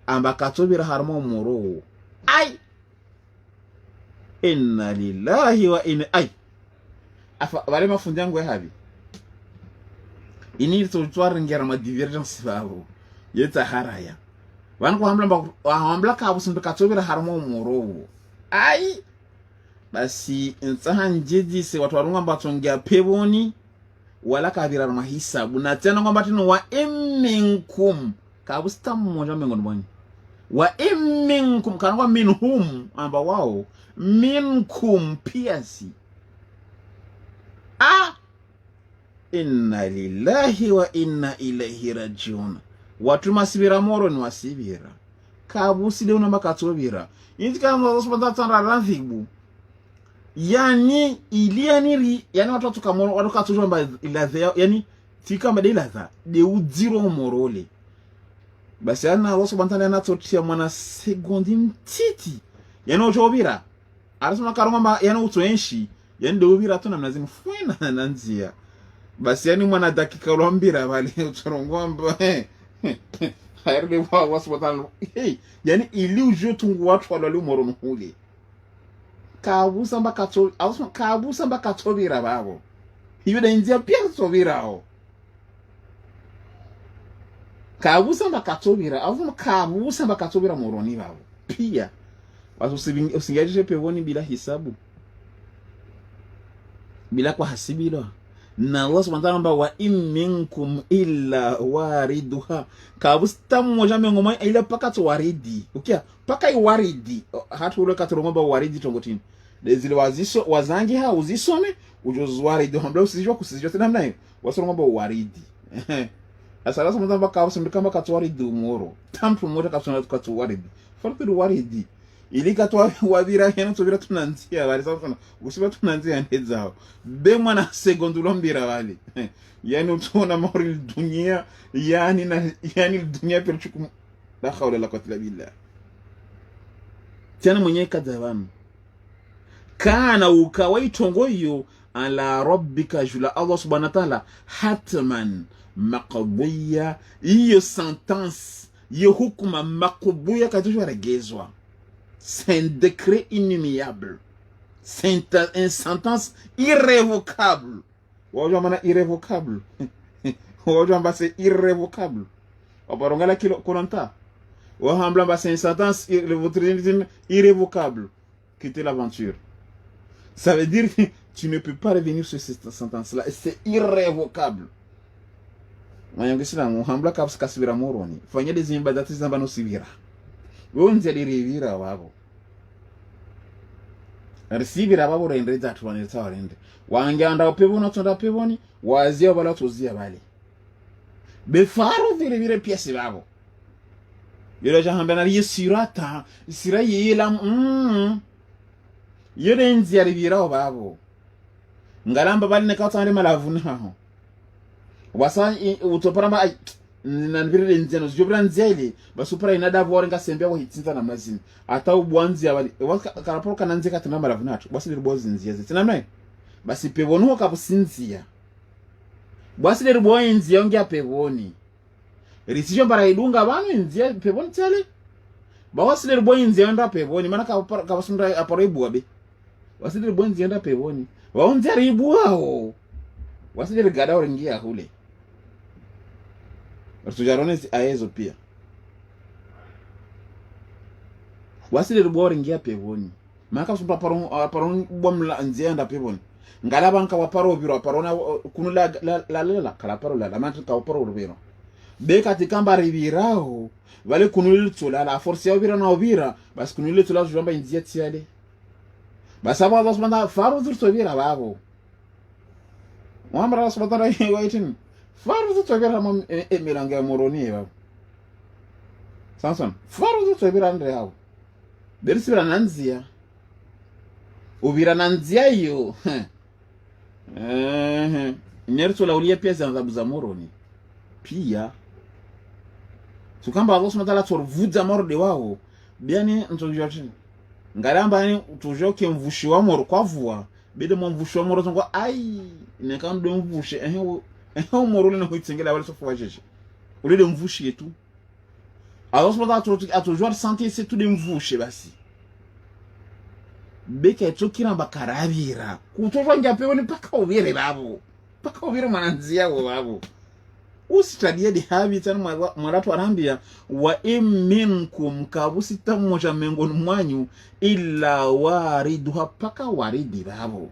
ambakatobira harmo moro ay inna lillahi wa inna ay afa wale mafundi yangu habi ini tutwara ngera ma divergence babo yeta haraya wanko hambla ka busun katobira harmo moro ay basi nsahan jiji se watu warunga mbatongea peboni wala kabira mahisabu na tena kwamba tino wa minkum kabusta mmoja miongoni mwani wa minkum kana minhum amba wao minkum piasi inna lillahi wa inna ilaihi rajiun watu masibira moro ni wasibira kabusi leo namba katobira inti kama Allah subhanahu wa ta'ala ranzibu yani ilianiri yani watu tukamoro watu katujwa mba ilaza yani tika mba ilaza de uziro morole basi ana Allah subhanahu wa ta'ala anatotia mwana sekondi mtiti yani ochobira arasema karoma mba yani utoenshi yani de ubira tuna mnazini fuena nanzia basi yani mwana dakika ulombira bali utorongomba hayarde wa Allah subhanahu wa ta'ala yani ili ujo tungu watu wale moro nhule kabusa mbaka tobira babo hiyo da inzia pia tobirao kabusa mbaka tobira avu kabusa mbaka tobira moroni babo pia wasu usingaje pevoni bila hisabu bila kwa hasibilo na Allah subhanahu wa wa in minkum illa wariduha kabusta mmoja mengoma ila paka to waridi ukia paka iwaridi hatu ule katoromba waridi tongotini zile wazangi ha uzisome ujozwaridi hambla usijua kusijua tena mnayo wasomba waridi asala somba baka usindika baka twaridi moro tampu mmoja kasona tukatwaridi farqi waridi ili katwa wabira yenu tubira tunanzia bali sasa usiba tunanzia ndezao be mwana segondulo mbira bali yani utona mori dunia yani dunia perchukum la hawla la quwwata illa billah tena mwenye kadhaban kana ukawaitongoyo ala rabbika jula Allah subhanahu wa ta'ala hatman maqdiya iyo sentence yo hukuma maqdiya katujwa regezwa c'est un décret inimiable c'est une sentence irrévocable wajua maana irrévocable wajua mba c'est irrévocable obarongala kilo konanta wahambla mba c'est une sentence irrévocable quitter l'aventure. Ça veut dire que tu ne peux pas revenir sur cette sentence-là. C'est irrévocable. Mayongesila muhambla kasibira moroni. Fanya des imbadati zambano sibira. Wonzi alirevira wabo. Resibira wabo rendeza tuwaneta warende. Wanganda opevona tonda pevoni, wazia bala tozia bale. Befaro vile pièce wabo. Yero jahambana yesirata, sira yela yode nzi arivira babo ngalamba bali ne katande malavuna ho wasa utoparamba nanvire nzi no jobra nzeli basupra inada vore ngasembe wo hitsinza na mazini ata ubwanzi abali karaporo kananze katana malavuna atu basi libozi nzi yazi namwe basi pevonu ho kabusinzia basi libozi nzi yonge apevoni risijo para idunga banu nzi pevoni tele bawasi libozi nzi yonda pevoni mana kabasunda aporo ibuabe wasidi bonzi enda pevoni waonzi aribu wao wasije gada oringia hule tujarone aezo pia wasile bori ngia pevoni maka supa paron bomla nzienda pevoni ngala banka wa paro biro parona kunula la kala paro la mantu ka paro biro be katikamba ribirao vale kunule tsola la force ya biro na obira bas kunule tsola jomba nzia tiale basaba Allah subhanahu faru zur biro babo Muhammad subhanahu waitin faru zur biro mam emiranga moroni babo sansan faru zur biro andre hao Berisibira nanzia ubira nanzia hiyo nyerto la ulia pia za za moroni pia tukamba Allah subhanahu wa ta'ala torvuza morde wao biani ntojo chini ngaramba ni tujoke mvushi wa moro kwa vua bede mo mvushi wa moro ngo ai ne kan do mvushi moro le no kutsengela wala so fuajeje ulile mvushi yetu Alors, à toujours sentir c'est tout d'un vouche basi. Beke chokira bakarabira. Kutoka ngape woni paka ovire babu. Paka ovire mananzia wo babu. Usitadie de habitan maratu arambia wa minkum kabusita moja mengoni mwanyu illa wariduha paka waridi babu.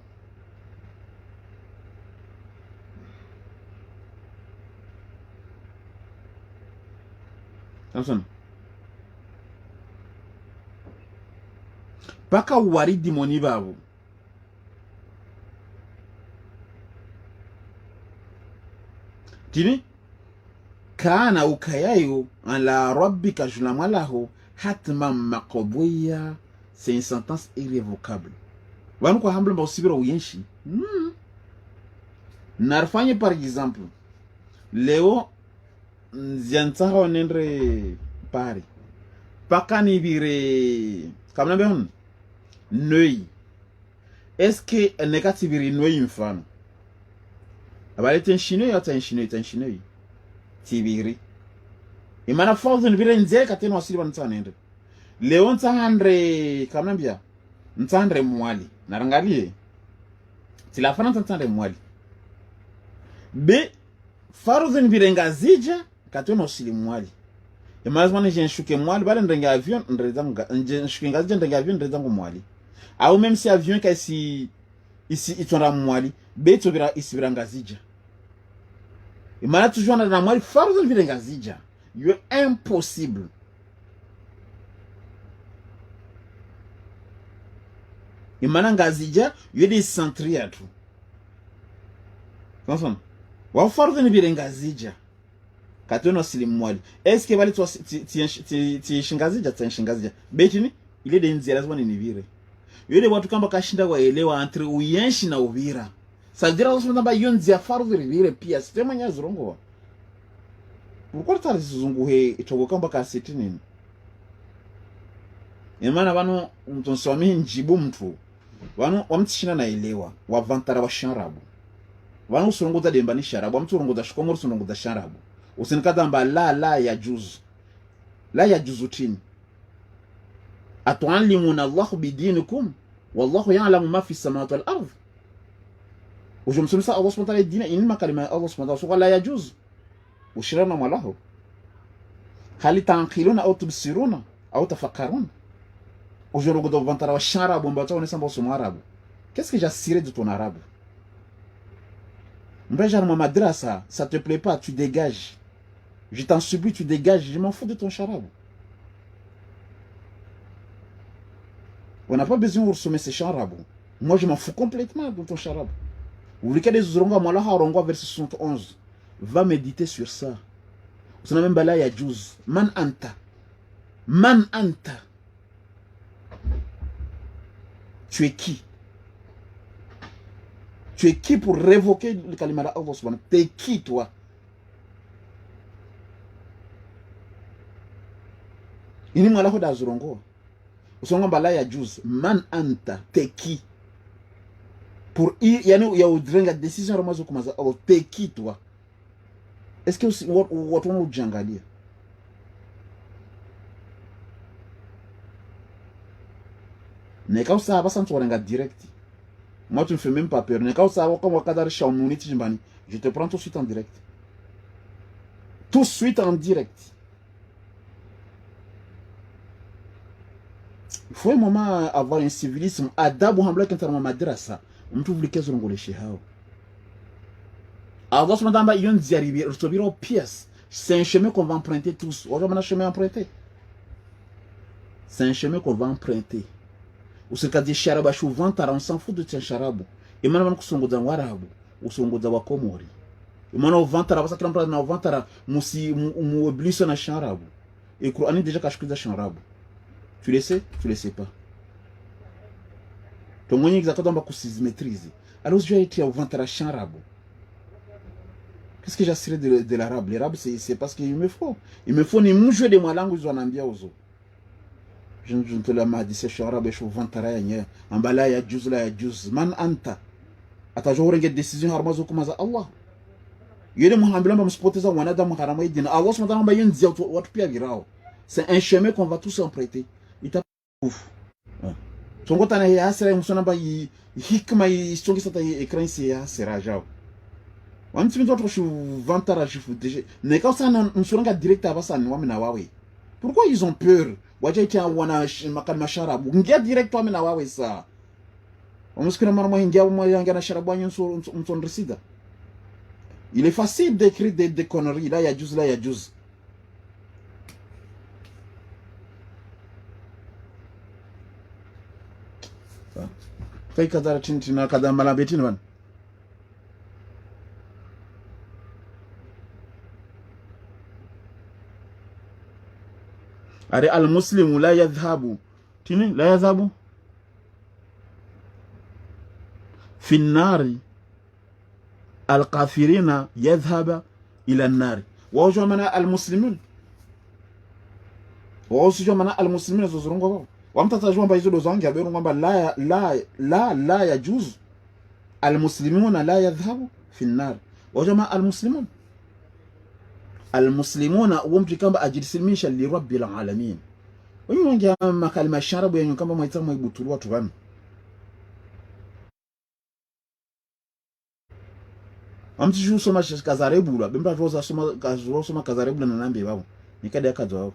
Samson. Paka waridi moni babu. Tini? Kana ukayayo ala rabbika julamalahu hatman maqdiya. C'est une sentence irrévocable. Wanu kwa hamble mba usibira uyenshi. Narfanye par exemple. Leo nziantaha onendre pari. Paka nibire kamna behon. Noi. Est-ce que negatibiri noi mfano? Abale ten chinois ya ten chinois. Tibiri. Imana force nibire nze kateno asili bantanende. Leo ntahandre kamna bia. Ntahandre mwali. Narangalie. Tilafana ntahandre mwali. Be faruzen birenga zija kateno asili mwali. Imazma nije nshuke mwali bale ndenge avion ndrezanga nje nshuke ngazija ndenge avion ndrezanga mwali. Au même si avion ka ici itonda mwali beto bira isibira ngazija. Imana toujours na mwali faruzen birenga zija. You impossible. Imana ngazija yedi centria tu. Consonne. Wa faruzen birenga zija. Katono silimwali. Est-ce que bali ti shingazija ta shingazija. Betini ile de nzira lazima nivire. Yule watu kamba kashinda waelewa entre uyenshi na uvira. Sadira usema ba yonzi ya faru vile pia sistema nya zirongo. Ukorta zizungu he itogo kamba kasiti nini. Imana bano mtonswami njibu mtu. Bano wamtishina na elewa wavantara wa sharabu. Bano usurongoza dembani sharabu, mturongoza shikomoro usurongoza sharabu. Usinikata mba la ya juzu. La ya juzu tini. Atuallimuna Allahu bidinikum wallahu ya'lamu ma fi samawati wal ardh. Ujumsumisa Allah subhanahu wa ta'ala dina inma kalima Allah subhanahu wa ta'ala la yajuz. Ushirana malahu. Hal tanqiluna aw tubsiruna aw tafakkaruna. Aujourd'hui do vantara wa sharabu mbato on samba somo arabe. Qu'est-ce que j'ai ciré de ton arabe? Mbajar ma madrasa, ça te plaît pas, tu dégages. Je t'en supplie, tu dégages, je m'en fous de ton charabe. On n'a pas besoin de resommer ces charabes. Moi, je m'en fous complètement de ton charabe. Vous voulez qu'il y ait des Zoronga, moi là, Haronga, verset 71. Va méditer sur ça. Vous savez même là, il y a Juz. Man anta. Man anta. Tu es qui? Tu es qui pour révoquer le kalima d'Allah subhanahu? Tu es qui, toi? Ini mwala hoda Zorongo. Usonga mbala ya Juz. Man anta. T'es qui? Pour il y a une décision ramazo comme ça. Oh, t'es qui toi? Est-ce que what on vous jangalia? Ne ka usa basa ntorenga direct. Moi tu me fais même pas peur. Ne ka usa comme wakadar shaununi timbani. Je te prends tout de suite en direct. Tout de suite en direct. Il faut un moment avoir un civilisme. Adabu hambla kentara madrasa. Mtu vlikezo ngoleshe hao. Allah subhanahu wa ta'ala yon ziaribi restobiro pièce. C'est un chemin qu'on va emprunter tous. Aujourd'hui, on a un chemin emprunté. C'est un chemin qu'on va emprunter. Ou ce cas de charaba chouvantara, on s'en fout de tiens charabu. Et maintenant, on s'en goûte warabu. Ou s'en goûte wakomori. Et maintenant, on vantara, parce que l'on a vantara, moussi, moublisse na charabu. Et le Coran est déjà caché de charabu. Tu le sais? Tu le sais pas. Ton moyen exactement va se maîtriser. Alors, je vais être au vantara charabu. Qu'est-ce que j'assurais de l'arabe? L'arabe, c'est parce qu'il me faut. Il me faut ni mouche de ma langue, en ambia ozo. Je ne te l'ai pas dit, c'est arabe, je suis vantara, en bala, ya juz, la ya juz. Man anta. Ata jo renge décision harmazo kuma za Allah. Yede muhambilan ba mspoteza wana da muharama yidina. Allah subhanahu wa ta'ala ba yinzi watu pia girao. C'est un chemin qu'on va tous emprunter. Il t'a ouf. Songo tana ya asira musona ba hikma istongi sata ekran se ya sera jao. On dit que je vantara jifu déjà. Mais quand ça on se regarde direct à ça nous amena wawe. Pourquoi ils ont peur? Waja ita wana makal masharabu. Ngia direct amena wawe ça. On me skina marmo ngia mo yanga na sharabu nyon son resida. Il est facile d'écrire des conneries là ya juz là ya juz. Fai kadara tintina kadara malabetin wan. Ari al-Muslimu la yadhhabu. Tini la yadhhabu fi an-nari al-kafirina yadhhaba ila an-nari. Wa mana al-muslimun. Wa mana al-muslimin zozrongo. Wa mtatajwa mba hizo dozangi aberu ngamba la yajuz. Al-muslimuna la yadhhabu fi an-nar. Wa mana al-muslimun. المسلمون ومجي كamba ajislimisha li rabbil alamin. Wengi makalima sharabu yenye kamba mwaita mwibuturu watu wanu. Amti ju soma kazarebu la bemba roza soma kazarebu na nambe babo. Nikade akazo wao.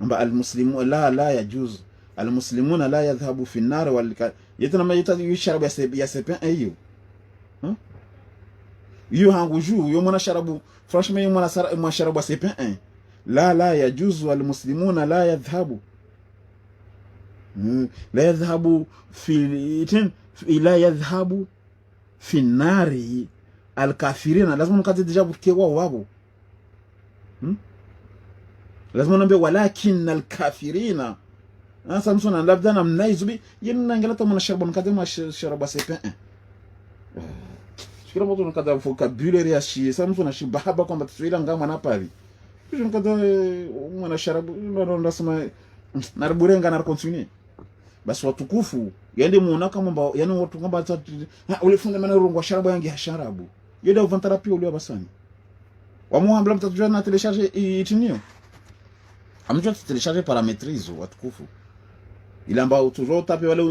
Amba almuslimu la yajuz. Almuslimuna la yadhhabu fi an-nar wal yetana mayita yisharabu ya sepin ayo. Yo hanguju yo mwana sharabu franchement yo mwana sharabu c'est pas un la yajuzu al muslimuna la yadhhabu la yadhhabu fi nari al kafirina. Lazima mkate deja bukewa wabo lazima nambe walakin al kafirina. Samsona labda na mnaizubi yena ngalata mwana sharabu mkate mwana sharabu c'est pas un. Kila mtu anakada vocabulary ya shi sasa mtu anashi bahaba kwamba Kiswahili ngama na pali kisha nikada mwana sharabu ndio nasema nariburenga na continue basi watukufu yende muona kama mbao yani watu kwamba ule funda maana rongo sharabu yangi ya sharabu yende uvantara pia ule basani wamuambla mtatujua na telecharger itinio amjua telecharger parametrizo watukufu ila ambao toujours tape wale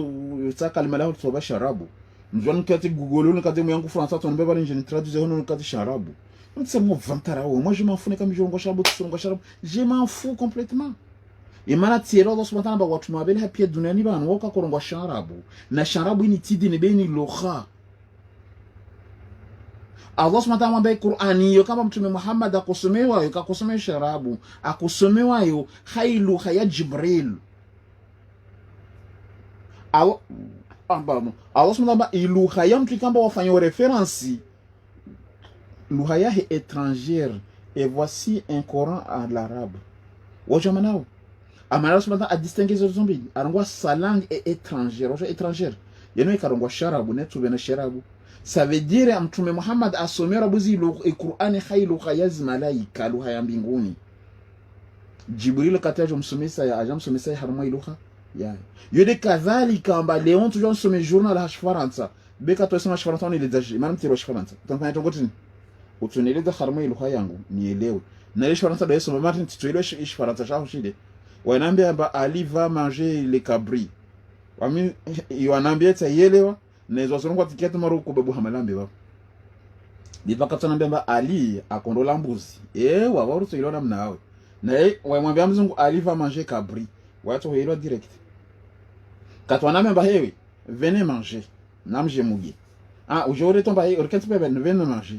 utaka limalao tusoba sharabu. Njoni kati Google on kati myangu français ton beba l'ingénieur traduiseur on kati charabu. Donc c'est mon vantara. Moi je m'en fous comme je charabu je m'en fous complètement. Et mana tiero dos matana ba watu mabele happy duniani ba nwoka korongo charabu. Na charabu ni tidi ne beni lokha. Allah subhanahu wa ta'ala Qur'ani yo kama mtume Muhammad akosomewa yo kakosomea charabu. Akosomewa yo khailu khaya Jibril. Allah subhanahu iluhaya mtu kamba wafanya référence luhaya est étrangère et voici un Coran en l'arabe. Wajamanao amara subhanahu a distingué les zombies arangwa sa langue est étrangère. Étrangère yeno ikarangwa sharabu netu bena sharabu. Ça veut dire mtume Muhammad asomera buzi le Qur'an khailu khayaz malaika luhaya mbinguni. Jibril katajo msomesa ya ajam msomesa harma iluha ya yode kadhalika amba Leon toujours some journal hashfaransa beka to sema hashfaransa ni ledaji maana mtiro hashfaransa tunafanya tongotini utunele da harma iluha yangu nielewe na ile hashfaransa da yeso Martin titoile hashfaransa shao shide wanaambia amba Ali va manger les cabris wami yanaambia tayelewa na hizo songo tiketi maruko babu hamalambe baba Bipaka tunambia Ali akondola mbuzi. Wawaruto ilona mnawe. Na wamwambia mzungu Ali va manger cabri. Watu hilo direct. Katwana memba hewe, venez manger. Namje mugi. Ujore tomba hewe, orkenti bebe venez manger.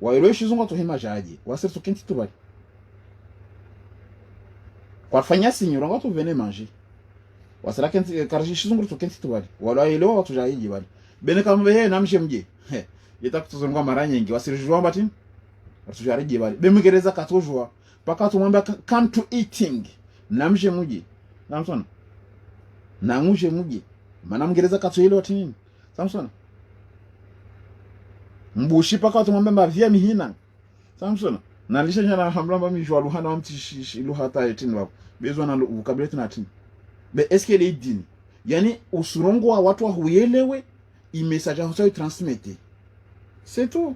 Wairo shizungu to hima jaji. Wasir to kenti tubali. Kwa fanya signora watu venez manger. Wasira kenti karji shizungu to kenti tubali. Wala ilo watu jaji bali. Bene kama hewe namje mugi. Yetakutuzunguka mara nyingi wasirijua batini atujari jibali bemugereza katojwa paka tumwambia come to eating namje muji samsona namuje muji mana mugereza katoyele watini samsona mbushi paka tumwambia via mihina samsona nalisha nyana hamlamba mijwa luhana wamtishi luhata etini wapo bezwa na vocabulary na tini be eske le dini yani usurongo wa watu huyelewe imessage hoso transmete. C'est tout.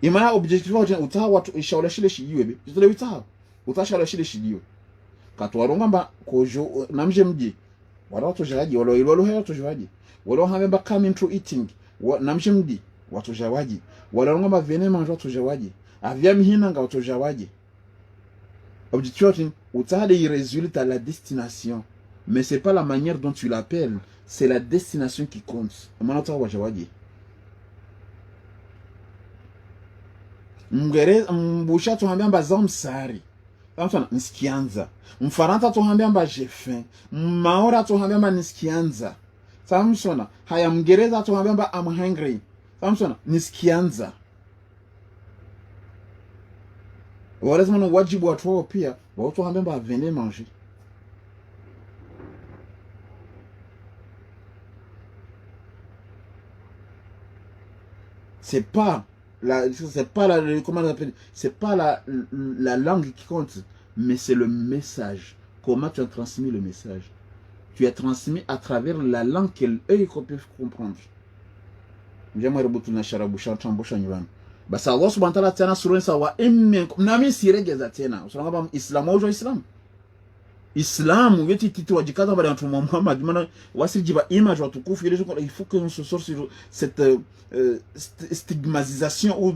Imana objectif wa utaha watu ishaula shile shidiwe be. Jitole utaha. Utashaula shile shidiwe. Katwaronga mba kojo namje mji. Wala watu jawaji wala ilolo hewa watu jawaji. Wala hamemba coming to eating. Namje mji watu jawaji. Wala ronga mba venez manger watu jawaji. Avia mihina nga watu jawaji. Objectif wa utaha de résulte à la destination. Mais c'est pas la manière dont tu l'appelles, c'est la destination qui compte. Imana utaha wa jawaji. Mbusha tuhambia mba za msari. Samsona nisikianza. Mfaranta tuhambia mba j'ai faim. Maora tuhambia mba nisikianza. Samsona haya mgereza tuhambia mba I'm hungry. Samsona nisikianza. Wale zimano wajibu watu wao pia watu tuhambia mba venez manger. C'est pas comment on appelle, c'est pas la langue qui compte, mais c'est le message. Comment tu as transmis le message? Tu as transmis à travers la langue qu'eux peuvent comprendre. J'aimerais beaucoup na sharabu shantambosha nyumbani. Basi Allah subhanahu wa ta'ala tena surani sawa nami siregeza tena. Usalanga ba Islam au Islam. Islam yeti kitu wajikaza bali mtume Muhammad maana wasijiba image watukufu ile il faut que on se sorte sur cette stigmatisation ou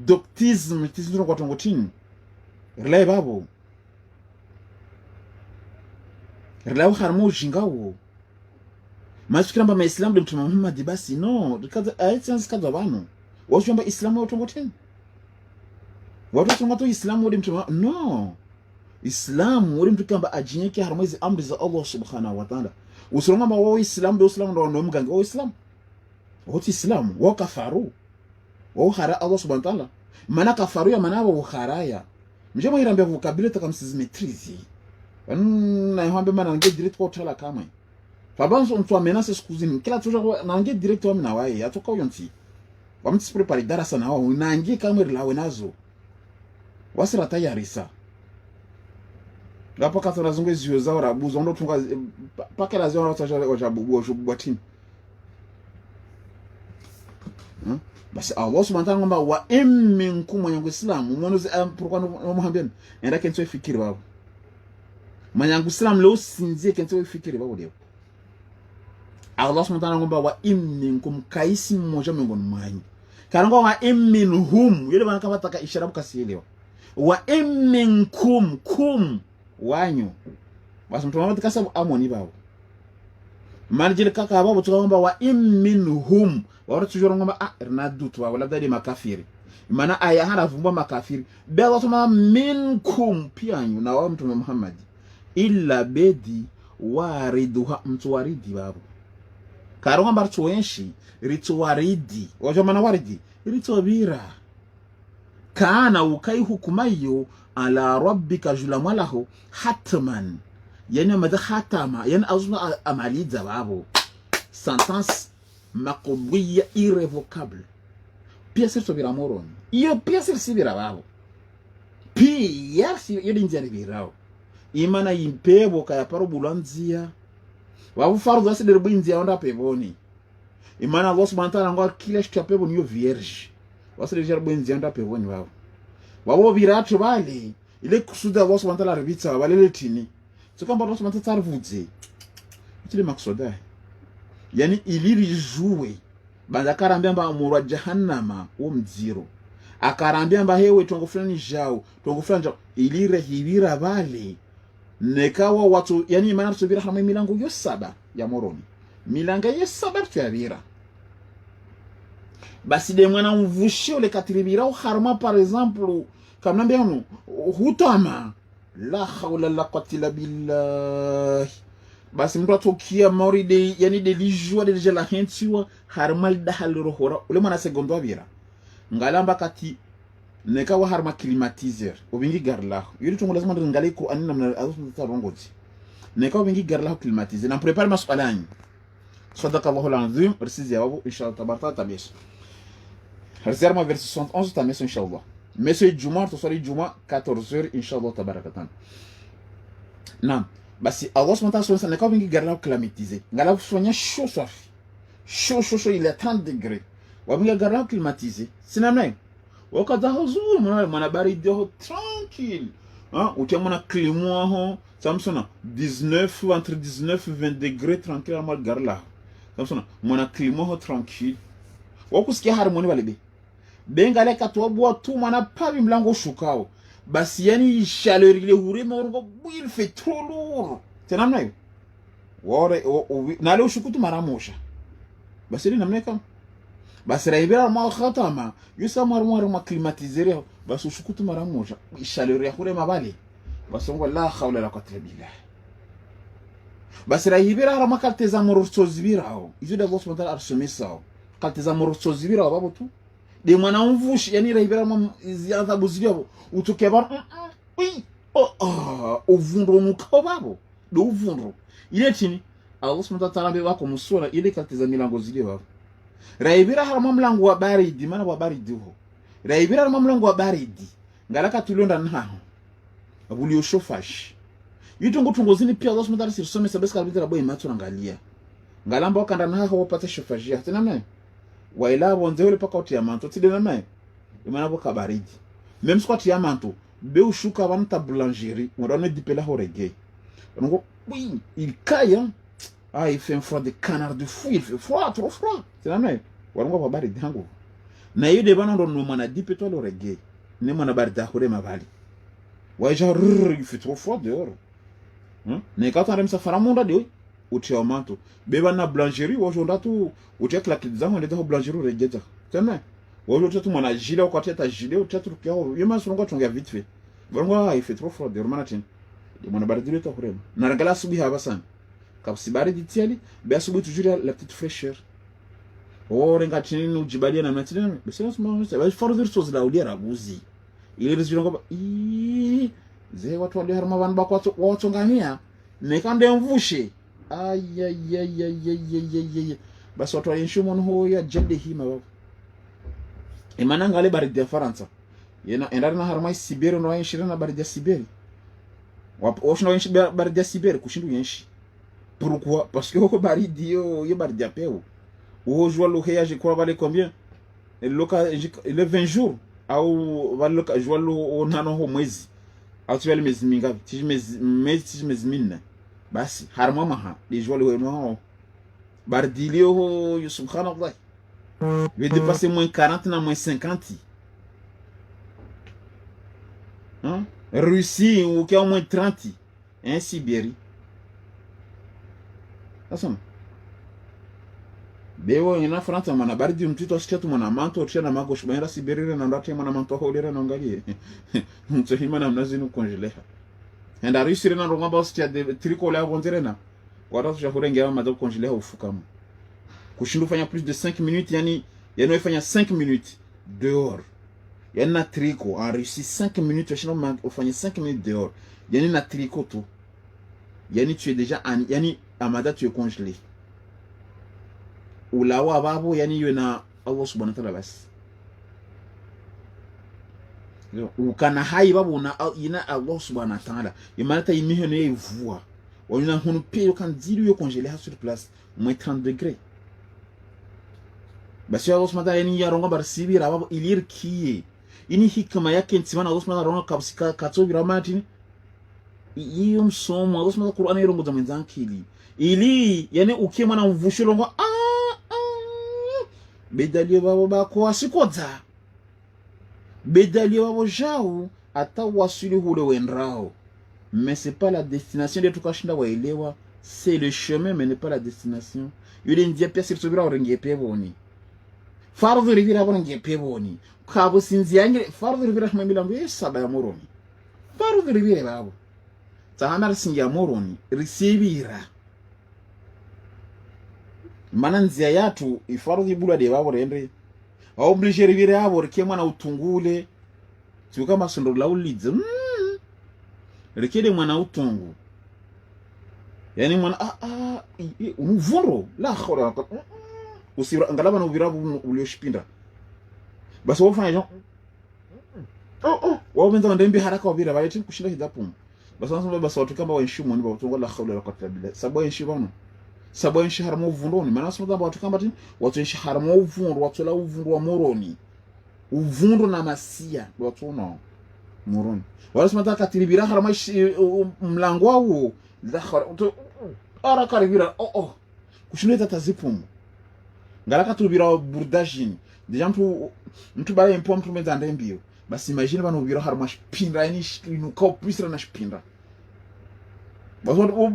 doctisme tisino kwa tongotini relay babo relay harmo jingawo masikira mba Islam de mtume Muhammad basi no kaza aitsansi kaza bano washamba Islam wa tongotini watu tongoto Islam wa mtume no Islam wuri mtu kamba ajinyeke harmaizi amri za Allah subhanahu wa ta'ala. Usironga ma wao Islam do Islam ndo mgange wao Islam. Wao Islam wao kafaru. Wao hara Allah subhanahu wa ta'ala. Mana kafaru ya mana wao haraya. Mjema irambia vocabulaire takamsizi maîtrise. Na yombe mana nge direct kwa tala kama. Fabanso mtu amenasa sikuzini kila tuja na nge direct wa mina wae atoka uyonti. Wamtsi prepare darasa na wao na nge kama lawe nazo. Wasira tayarisa. Lapo kata nazungu zio zao rabuzo ndo tunga pake la zio wataja wajabubu wajubwatini. Basi Allah subhanahu wa ta'ala wa minkum wanyangu Islam mwonozi pourquoi no muhambiani enda kenzo fikiri babo. Manyangu Islam leo sinzie kenzo fikiri babo leo. Allah subhanahu wa ta'ala wa minkum kaisi mmoja miongoni mwanyu. Karango wa minhum yule bana kama taka isharabu kasielewa. Wa minkum kum wanyu basi mtu mmoja kasabu amoni babo marjil kaka babo tukaomba wa minhum wao tujoro ngomba rnadu tu wala dadi makafiri maana aya hana vumba makafiri bela tuma minkum pianyu na wao mtume Muhammad illa bedi wariduha mtu waridi babo karonga mbartu wenshi ritu waridi wajo mana waridi ritu bira kana ukai hukumayo ala rabbika julamwalahu hatman yani madha hatama yani azuna amaliza babo sentence maqdiya irrevocable pièce sur biramoron iyo pièce sur birababo pièce yo dinjari birao imana impebo kaya paro bulanzia wabu fardu asidir binzia onda peboni imana Allah subhanahu wa ta'ala ngwa kila kitu pebo niyo vierge wasidir binzia onda peboni babo wabo biratu bali ile kusuda Allah subhanahu wa ta'ala rebitsa balele tini tukamba Allah subhanahu wa ta'ala vuze ile maksuda yani iliri jouer banza akarambia mba murwa jahannama wo mdziro akarambia mba hewe tongo fulani jao tongo fulani jao ilire hibira vale nekawa watu yani maana tusubira hamwe milango yo 7 ya moroni milanga yo 7 tuyabira basi de mwana mvushio le katiribira harma par exemple comme nambia no hutama la hawla la quwwata illa billah basi mtu atokia mauri de yani de lijua de la hentiwa harmal dahal rohora ule mwana segondo abira ngalamba kati neka wa harma climatiseur obingi garla yuri tungo lazima ngale ko anina mna azu tarongozi neka obingi garla climatiseur na prepare masqalani صدق الله العظيم رسيزي ابو ان شاء الله تبارك تابيش رزرما verset 71 تاميس ان شاء الله مسي الجمعه تصلي الجمعه 14h ان شاء الله تبارك وتعالى نعم بس الله سبحانه وتعالى نeka obingi garla climatiseur ngala sonya chaud safi chaud il est 30 degrés wabingi garla climatiseur sinamna wakati huzuri mwana baridi ho tranquille utemona climat ho samsona 19 entre 19 20 degrés tranquille mal garla samsona mwana climat ho tranquille wakusikia harmoni balebe bengale katobwa tu mwana pabi mlango shukao basi yani chaleur ile hurema urongo il fait trop lourd tenamna hiyo wore na leo shukutu mara mosha basi ni namna kama basi raibira ma khatama yusa marmar ma climatiseur basi shukutu mara moja chaleur ya hurema bali basi ngo la hawla la quwwata billah basi raibira ma kalteza morosozibirao izo de vos mental arsomisa kalteza morosozibirao babo tu de mwana mvushi yani raibira ma zianza buzibio utukeba oui ovundro nuko babo do ovundro ile chini Allah subhanahu wa ta'ala be wako musura ile kalteza milango zile babo raibira harama mlango wa baridi mana wa baridi ho raibira harama mlango wa baridi ngalaka tulonda naho abuli chauffage yitungo tungozini pia Allah subhanahu wa ta'ala sirusome sabeska albitira boy matu ngalia ngalamba wakanda naho wapata chauffage ya tena mimi waila bonze ule paka uti ya manto tidena mimi imana boka baridi même squat ya manto be ushuka banta boulangerie on dipela ho reggae donc oui il caille ah il fait un froid de canard de fou il fait froid trop froid c'est la même warongo ba bari dango na yede bana ndo no mana dipe to le reggae ne mana bari da hore ma bali ouais genre il fait trop froid dehors ne quand on aime ça fara monda de uti au manto be bana boulangerie aujourd'hui tout uti avec la clizango on est dans boulangerie reggae c'est même aujourd'hui tout mana gilet ko teta gilet ou teta truc yo yema songo tonga vite fait warongo il fait trop froid dehors mana tin de mana bari de to hore na regala subi haba sana kapsi baridi tiali be asubu toujours la petite fraîcheur renga chini ujibalia na mnatina basi sema further source la udia buzi ile rizino kwa ze watu wale harma van bakwa watu ngamia nekande mvushe ay basi watu walinshumo no ya jende hima baba imana ngale baridi ya Faransa yena endana na harma Siberi no yinshira na baridi ya Siberi wapo no yinshira baridi ya Siberi kushindu yenshi pourquoi parce que au baridi yo baridi ya peu ou jouer le réage quoi valait combien le 20 jours au valait jouer le nano ho mwezi actuel mwezi mingapi mwezi mine basi harma maha les jouer le no baridi yo subhanallah veut dépasser moins 40 na moins 50 Russie ou qui a moins 30 Sibérie asama bewo ina França mana baridi mtito asikia mwana manto tena mago shubera Sibérie na ndate mwana manto ho lera nongalie mtso hima na mnazinu congeler enda Russie na ronga boss tia de tricot la vonterena watu shakurenge ama do congeler ufukama kushindu fanya plus de 5 minutes yani fanya 5 minutes dehors yani na tricot en Russie 5 minutes chino ufanya 5 minutes dehors yani na tricot tout yani tu es déjà yani amada tu es congelé ulawa babo yani yena Allah subhanahu wa ta'ala bas ukana hai babo na ina Allah subhanahu wa ta'ala imanata imihene yevua wanyuna hunu pe kan dilu yo congelé sur place moins 30 degrés basi Allah subhanahu wa ta'ala yani yaronga barsibira babo ilir kiye ini hikma yake ntimana Allah subhanahu wa ta'ala kabsika katobira matini iyo msomo Allah subhanahu wa ta'ala Qur'an yarongo za mwenzankili ili yani ukimana mvushilongo bedalio babo bako asikodza bedalio babo jao ata wasuli hule wendrao. Mais c'est pas la destination de tukashinda waelewa, c'est le chemin mais n'est pas la destination. Yule ndia pia sirtubira orenge peboni fardu rivira bonge peboni kabo sinziange fardu rivira hamila mbe saba ya moroni fardu rivira babo tahamara sinja moroni risibira mana nzia yatu ifardu ibula de babo rendre oblige rivira abo rike mwana utungule tuka masondo la ulidze rikede mwana utungu yani mwana unuvoro la khora usira ngalaba no virabu ulioshipinda basi wofanya jo wao menza ndembi haraka wabira bayeti kushinda hidapu basi wanasema basi watu kama wanshimu ni batungo la khawla la qatla billah sabo yanshi bano sabo yanshi haramo uvundoni maana nasema watu kama watu yanshi haramo uvundo watu la uvundo wa moroni uvundo na masia watu no moroni wala sema katilibira harama mlango wao la khara ara karibira kushinda tatazipumu ngalaka tubira burdajini deja mtu bale mpo mtu meza ndembio basi imagine bano ubira harma shpinda yani inuka pisra na shpinda baso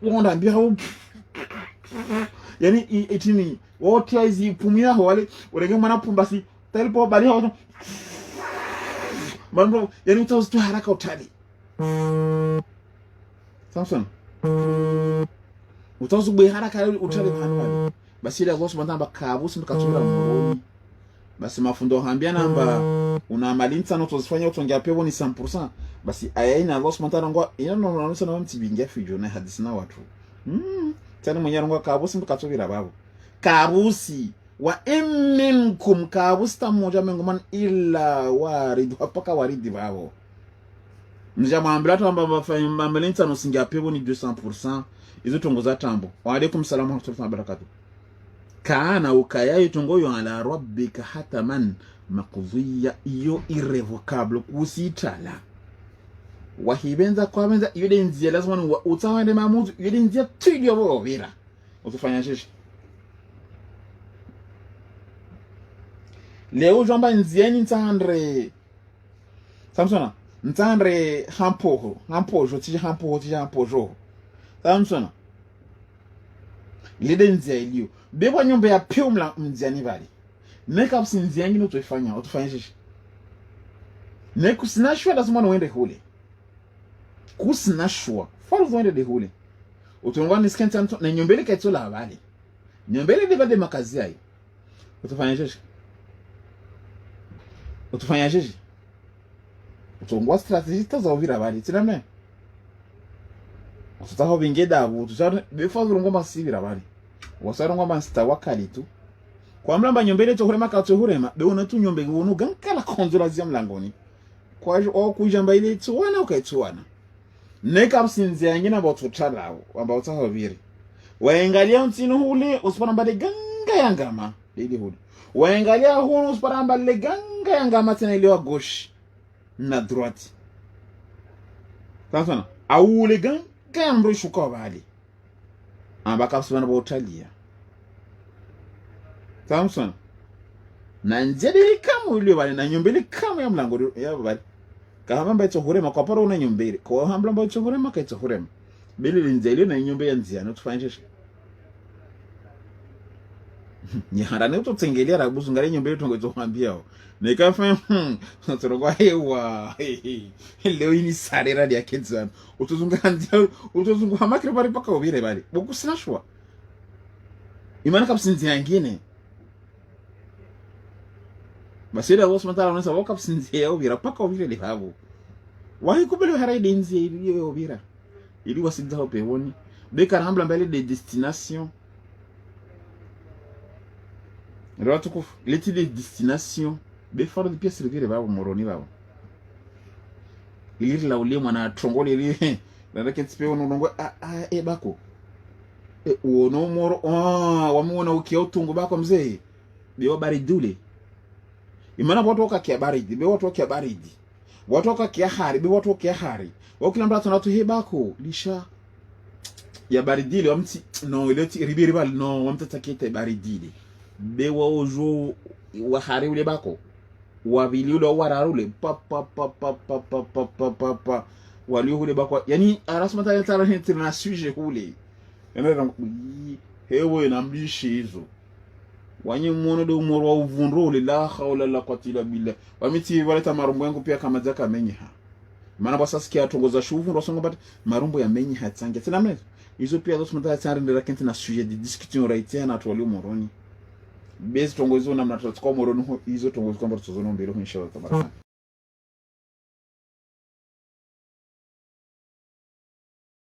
wonda mbia yani etini wote hizi pumia wale urenge mwana pumbasi talipo bali hawo mambo yani utazo haraka utali Samson utazo bwe haraka utali bana basi ile Allah subhanahu wa ta'ala kabusi ndikatumira moroni basi mafundo hambia namba una malinta no tozifanya utongia pepo ni 100% basi ayaina Allah subhanahu wa ta'ala ngwa ina no na mtibingia fijo na hadisi na watu tani mwenye ngwa kabusi ndikatumira babo kabusi wa minkum kabusi tamoja mengoman illa warid hapaka waridi babo mjama amblato amba mafanya malinta no singia pepo ni 200% izo tongoza tambo wa alaikum salaam wa rahmatullahi wa barakatuh kana ukayayo tongoyo ala rabbika hataman maqdhiya iyo irrevocable kusitala wahibenza kwa benza yule nzia lazima utawende maamuzi yule nzia tudio bobira utufanya shishi leo jomba nzieni ntandre Samsona ntandre hampojo tije hampojo Samsona lide nzia ilio beba nyumba ya piumla mziani vali neka msinzi yangi utofanya shishi neku sinashwa lazima uende hule kusinashwa faru uende de hule utongwa ni skenta na nyombele kaitola habari nyombele de bade makazi yayi utofanya shishi utongwa strategy taza uvira habari tiname utataho bingeda abu tutara befazu ngoma sivira habari wasaro ngoma stawakali tu kwa mlamba nyombele to hurema ka to hurema be una tu nyombe wono gankala konzura zia mlangoni kwa o kujamba ile tuwana ukaituana neka msinzi yangina botu talao ambao tahoviri waangalia mtino hule usipana mbale ganga yangama ile hule waangalia huno usipana mbale ganga yangama tena ile wa gauche na droite sasa au le ganga yamrushu kwa bali ambaka usipana botalia Samson na njedeli kama ule bali na nyombele kama ya mlango ya bali kama mbaito hurema kwa paro una nyombele kwa hambla mbaito hurema kaito hurema bili linzeli na nyombe ya nzia no tufanye nyahara ne utotengelea rabusu ngale nyombele tongo hambia nekafanya turogwa hewa leo ini sarera ya kenzana utozunga makire bali paka ubire bali bokusinashwa imana kapsinzi yangine basira Allah subhanahu wa ta'ala anasema wakapsinzi yao bira paka ubire lihabo wahi kubele haraidi nzi ili ubira ili wasidza hopewoni beka rambla mbele de destination rotu kuf leti de destination be faro de pièce revire babo moroni babo ili la ule mwana trongole ili na ketpe onongo bako uono moro wamuona ukia utungu bako mzee biwa baridule imana watu wakakia baridi be watu wakia baridi watu wakakia hari be watu wakia hari wakila mbato na tuhe bako lisha ya baridile wamti no ileti ribiri bali no wamta takete baridile bewa ojo wa hari ule bako wabili ule wararule pa wali ule bako yani arasmata ya tara na sujet ule ena hewe na mbishi hizo wanyi mwono de umoro wa uvunrule la khawla la qatila billah wamiti waleta marumbo yangu pia kama zaka menyi ha maana basa sikia tongoza shuvu ndo songo bat marumbo ya menyi hatsange tena mlezo hizo pia zote mtata tsari ndira kenti na sujet de discussion raite na twali moroni bezi tongozo na mnatotsko moroni hizo tongozo kwamba tuzono mbele inshallah tabaraka